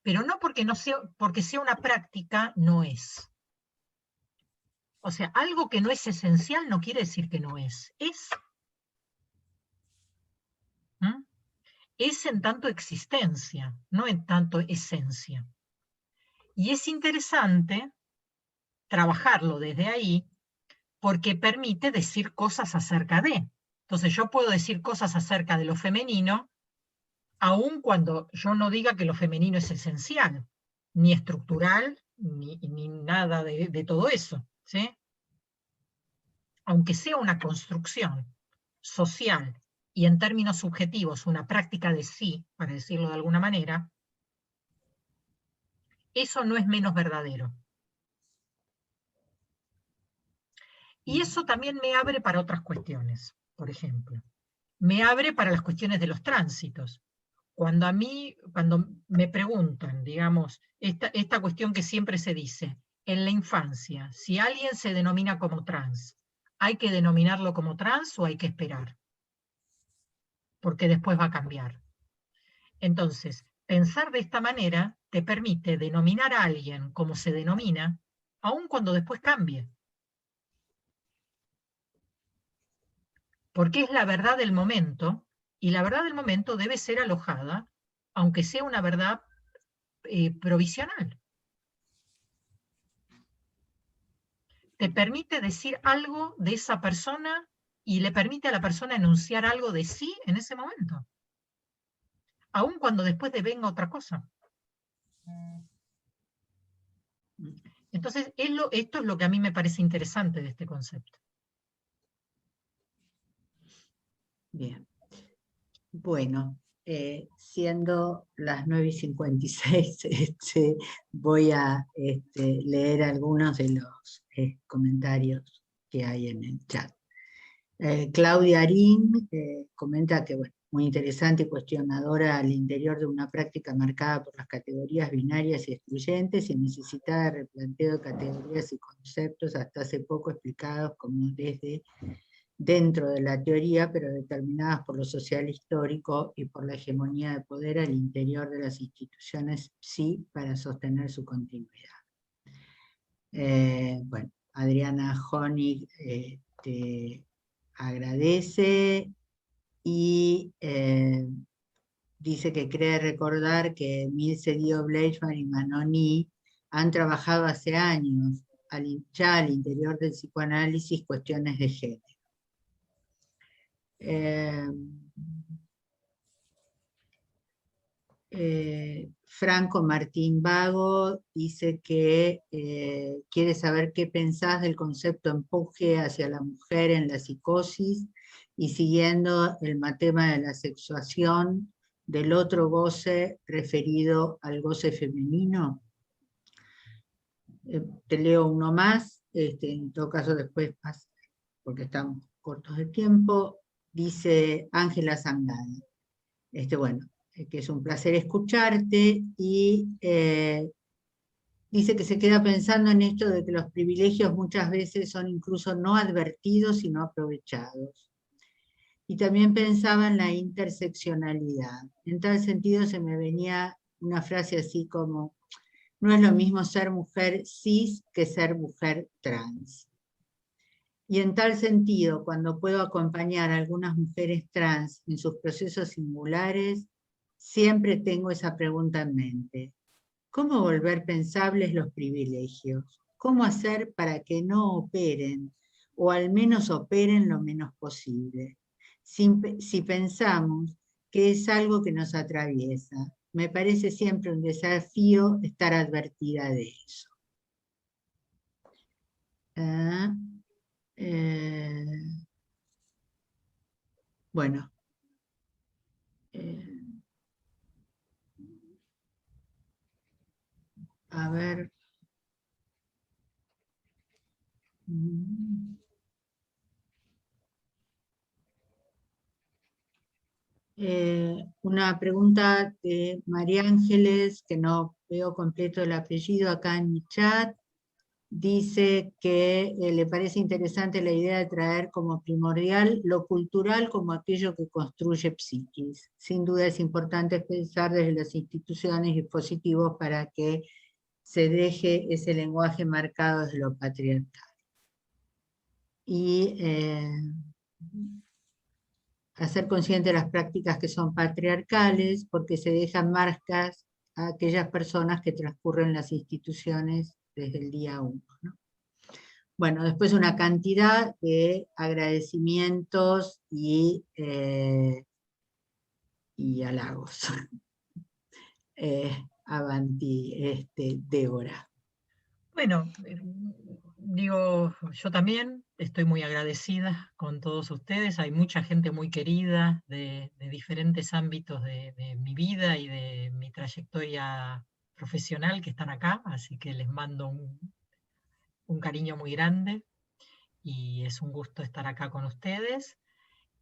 [SPEAKER 3] Pero no porque, porque sea una práctica, no es. O sea, algo que no es esencial no quiere decir que no es. Es. Es en tanto existencia, no en tanto esencia. Y es interesante trabajarlo desde ahí porque permite decir cosas acerca de. Entonces yo puedo decir cosas acerca de lo femenino, aun cuando yo no diga que lo femenino es esencial, ni estructural, ni nada de todo eso, ¿sí? Aunque sea una construcción social y en términos subjetivos una práctica de sí, para decirlo de alguna manera, eso no es menos verdadero. Y eso también me abre para otras cuestiones, por ejemplo. Me abre para las cuestiones de los tránsitos. Cuando me preguntan, digamos, esta cuestión que siempre se dice, en la infancia, si alguien se denomina como trans, ¿hay que denominarlo como trans o hay que esperar? Porque después va a cambiar. Entonces, pensar de esta manera te permite denominar a alguien como se denomina, aun cuando después cambie. Porque es la verdad del momento, y la verdad del momento debe ser alojada, aunque sea una verdad provisional. Te permite decir algo de esa persona y le permite a la persona enunciar algo de sí en ese momento, aun cuando después devenga otra cosa. Entonces, esto es lo que a mí me parece interesante de este concepto.
[SPEAKER 2] Bien. Bueno, siendo las 9:56, voy a leer algunos de los comentarios que hay en el chat. Claudia Arín comenta que, bueno, muy interesante y cuestionadora al interior de una práctica marcada por las categorías binarias y excluyentes y necesitada de replanteo de categorías y conceptos hasta hace poco explicados como dentro de la teoría, pero determinadas por lo social histórico y por la hegemonía de poder al interior de las instituciones, sí, para sostener su continuidad. Bueno, Adriana Honig te agradece y dice que cree recordar que Milce Dio Bleichmann y Manoni han trabajado hace años ya al interior del psicoanálisis cuestiones de género. Franco Martín Vago dice que quiere saber qué pensás del concepto empuje hacia la mujer en la psicosis y siguiendo el tema de la sexuación del otro goce referido al goce femenino. Te leo uno más, en todo caso después más, porque estamos cortos de tiempo. Dice Ángela Zangada, bueno, que es un placer escucharte, y dice que se queda pensando en esto de que los privilegios muchas veces son incluso no advertidos y no aprovechados. Y también pensaba en la interseccionalidad. En tal sentido se me venía una frase así como: no es lo mismo ser mujer cis que ser mujer trans. Y en tal sentido, cuando puedo acompañar a algunas mujeres trans en sus procesos singulares, siempre tengo esa pregunta en mente: ¿cómo volver pensables los privilegios? ¿Cómo hacer para que no operen, o al menos operen lo menos posible? Si pensamos que es algo que nos atraviesa, me parece siempre un desafío estar advertida de eso. Bueno. A ver. Una pregunta de María Ángeles, que no veo completo el apellido acá en mi chat. Dice que le parece interesante la idea de traer como primordial lo cultural como aquello que construye psiquis. Sin duda es importante pensar desde las instituciones y dispositivos para que se deje ese lenguaje marcado desde lo patriarcal. Y hacer consciente de las prácticas que son patriarcales, porque se dejan marcas a aquellas personas que transcurren las instituciones desde el día 1, ¿no? Bueno, después una cantidad de agradecimientos y halagos. Avanti, Débora.
[SPEAKER 3] Bueno, digo, yo también estoy muy agradecida con todos ustedes. Hay mucha gente muy querida de diferentes ámbitos de mi vida y de mi trayectoria profesional que están acá, así que les mando un cariño muy grande y es un gusto estar acá con ustedes.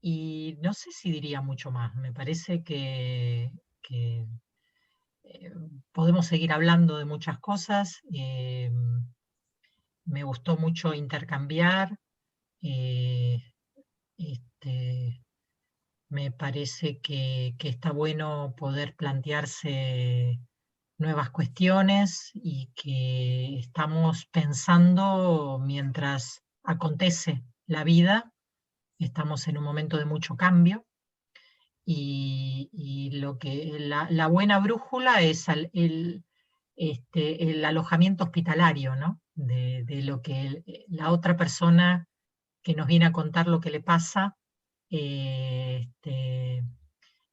[SPEAKER 3] Y no sé si diría mucho más, me parece que podemos seguir hablando de muchas cosas. Me gustó mucho intercambiar. Me parece que está bueno poder plantearse nuevas cuestiones y que estamos pensando mientras acontece la vida. Estamos en un momento de mucho cambio y la buena brújula es el alojamiento hospitalario, ¿no? De lo que la otra persona que nos viene a contar lo que le pasa,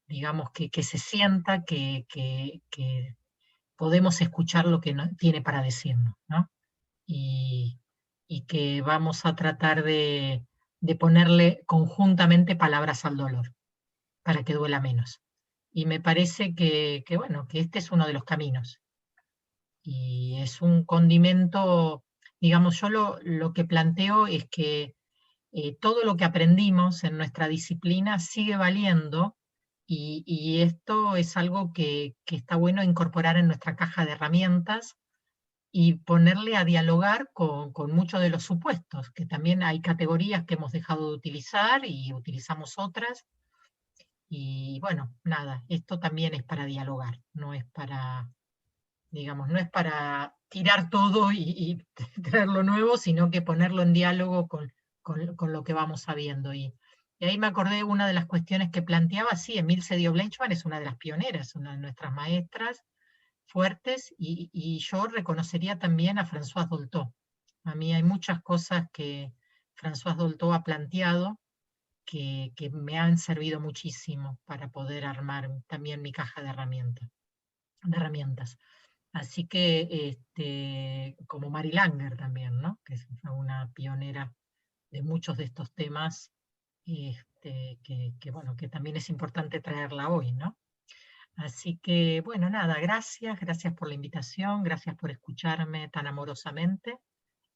[SPEAKER 3] digamos que se sienta que podemos escuchar lo que tiene para decirnos, ¿no? Y que vamos a tratar de ponerle conjuntamente palabras al dolor, para que duela menos. Y me parece bueno, que este es uno de los caminos. Y es un condimento, digamos, yo lo que planteo es que todo lo que aprendimos en nuestra disciplina sigue valiendo y esto es algo que está bueno incorporar en nuestra caja de herramientas y ponerle a dialogar con muchos de los supuestos, que también hay categorías que hemos dejado de utilizar y utilizamos otras. Y bueno, nada, esto también es para dialogar, no es para, digamos, no es para tirar todo y traer lo nuevo, sino que ponerlo en diálogo con lo que vamos sabiendo. Y Y ahí me acordé una de las cuestiones que planteaba, sí, Emilce Dio-Blanchman es una de las pioneras, una de nuestras maestras fuertes, y yo reconocería también a Françoise Dolto. A mí hay muchas cosas que Françoise Dolto ha planteado que me han servido muchísimo para poder armar también mi caja de herramientas. Así que, como Mary Langer también, ¿no? Que fue una pionera de muchos de estos temas, bueno, que también es importante traerla hoy, ¿no? Así que, bueno, nada, gracias por la invitación, gracias por escucharme tan amorosamente,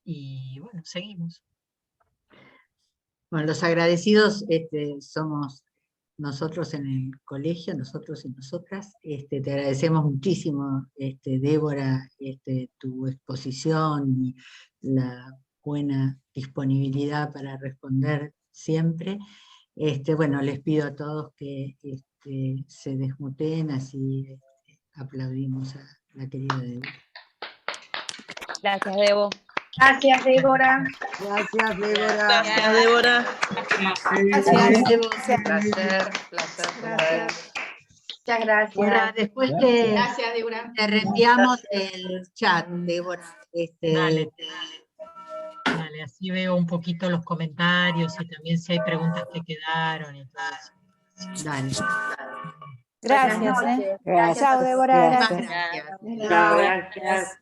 [SPEAKER 3] y bueno, seguimos.
[SPEAKER 2] Bueno, los agradecidos somos nosotros en el colegio, nosotros y nosotras. Te agradecemos muchísimo, Débora, tu exposición y la buena disponibilidad para responder siempre. Bueno, les pido a todos que se desmuteen, así aplaudimos a la querida Débora.
[SPEAKER 7] Gracias, Debo.
[SPEAKER 8] Gracias, Débora.
[SPEAKER 9] Gracias, Débora.
[SPEAKER 1] Gracias, Débora.
[SPEAKER 8] Gracias.
[SPEAKER 7] Placer.
[SPEAKER 8] Muchas gracias.
[SPEAKER 2] Bueno, después
[SPEAKER 8] Gracias, Débora.
[SPEAKER 2] te reenviamos el chat, Débora.
[SPEAKER 3] Dale, así veo un poquito los comentarios y también si hay preguntas que quedaron y todo eso.
[SPEAKER 2] Dale.
[SPEAKER 7] Gracias,
[SPEAKER 8] Gracias. Chao, Débora.
[SPEAKER 2] Gracias.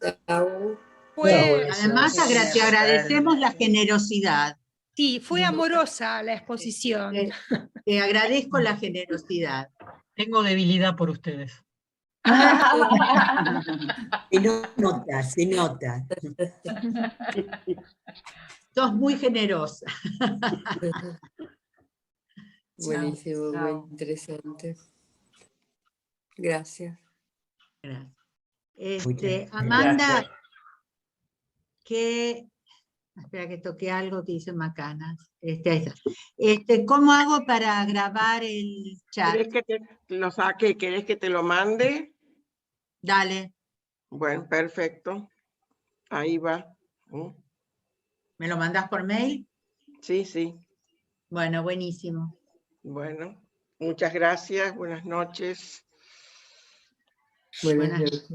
[SPEAKER 2] Además, te agradecemos la generosidad.
[SPEAKER 8] Sí, fue amorosa la exposición.
[SPEAKER 2] Te agradezco la generosidad.
[SPEAKER 3] Tengo debilidad por ustedes.
[SPEAKER 4] Se nota.
[SPEAKER 2] Sos muy generosa.
[SPEAKER 10] Buenísimo, muy interesante. Gracias.
[SPEAKER 2] Gracias. Amanda, espera que toque algo que dice Macanas. Ahí está. ¿Cómo hago para grabar el chat?
[SPEAKER 9] ¿Querés que te lo saque? ¿Querés que te lo mande?
[SPEAKER 2] Dale.
[SPEAKER 9] Bueno, perfecto. Ahí va.
[SPEAKER 2] ¿Me lo mandás por mail?
[SPEAKER 9] Sí, sí.
[SPEAKER 2] Bueno, buenísimo.
[SPEAKER 9] Bueno, muchas gracias. Buenas noches.
[SPEAKER 10] Buenas noches.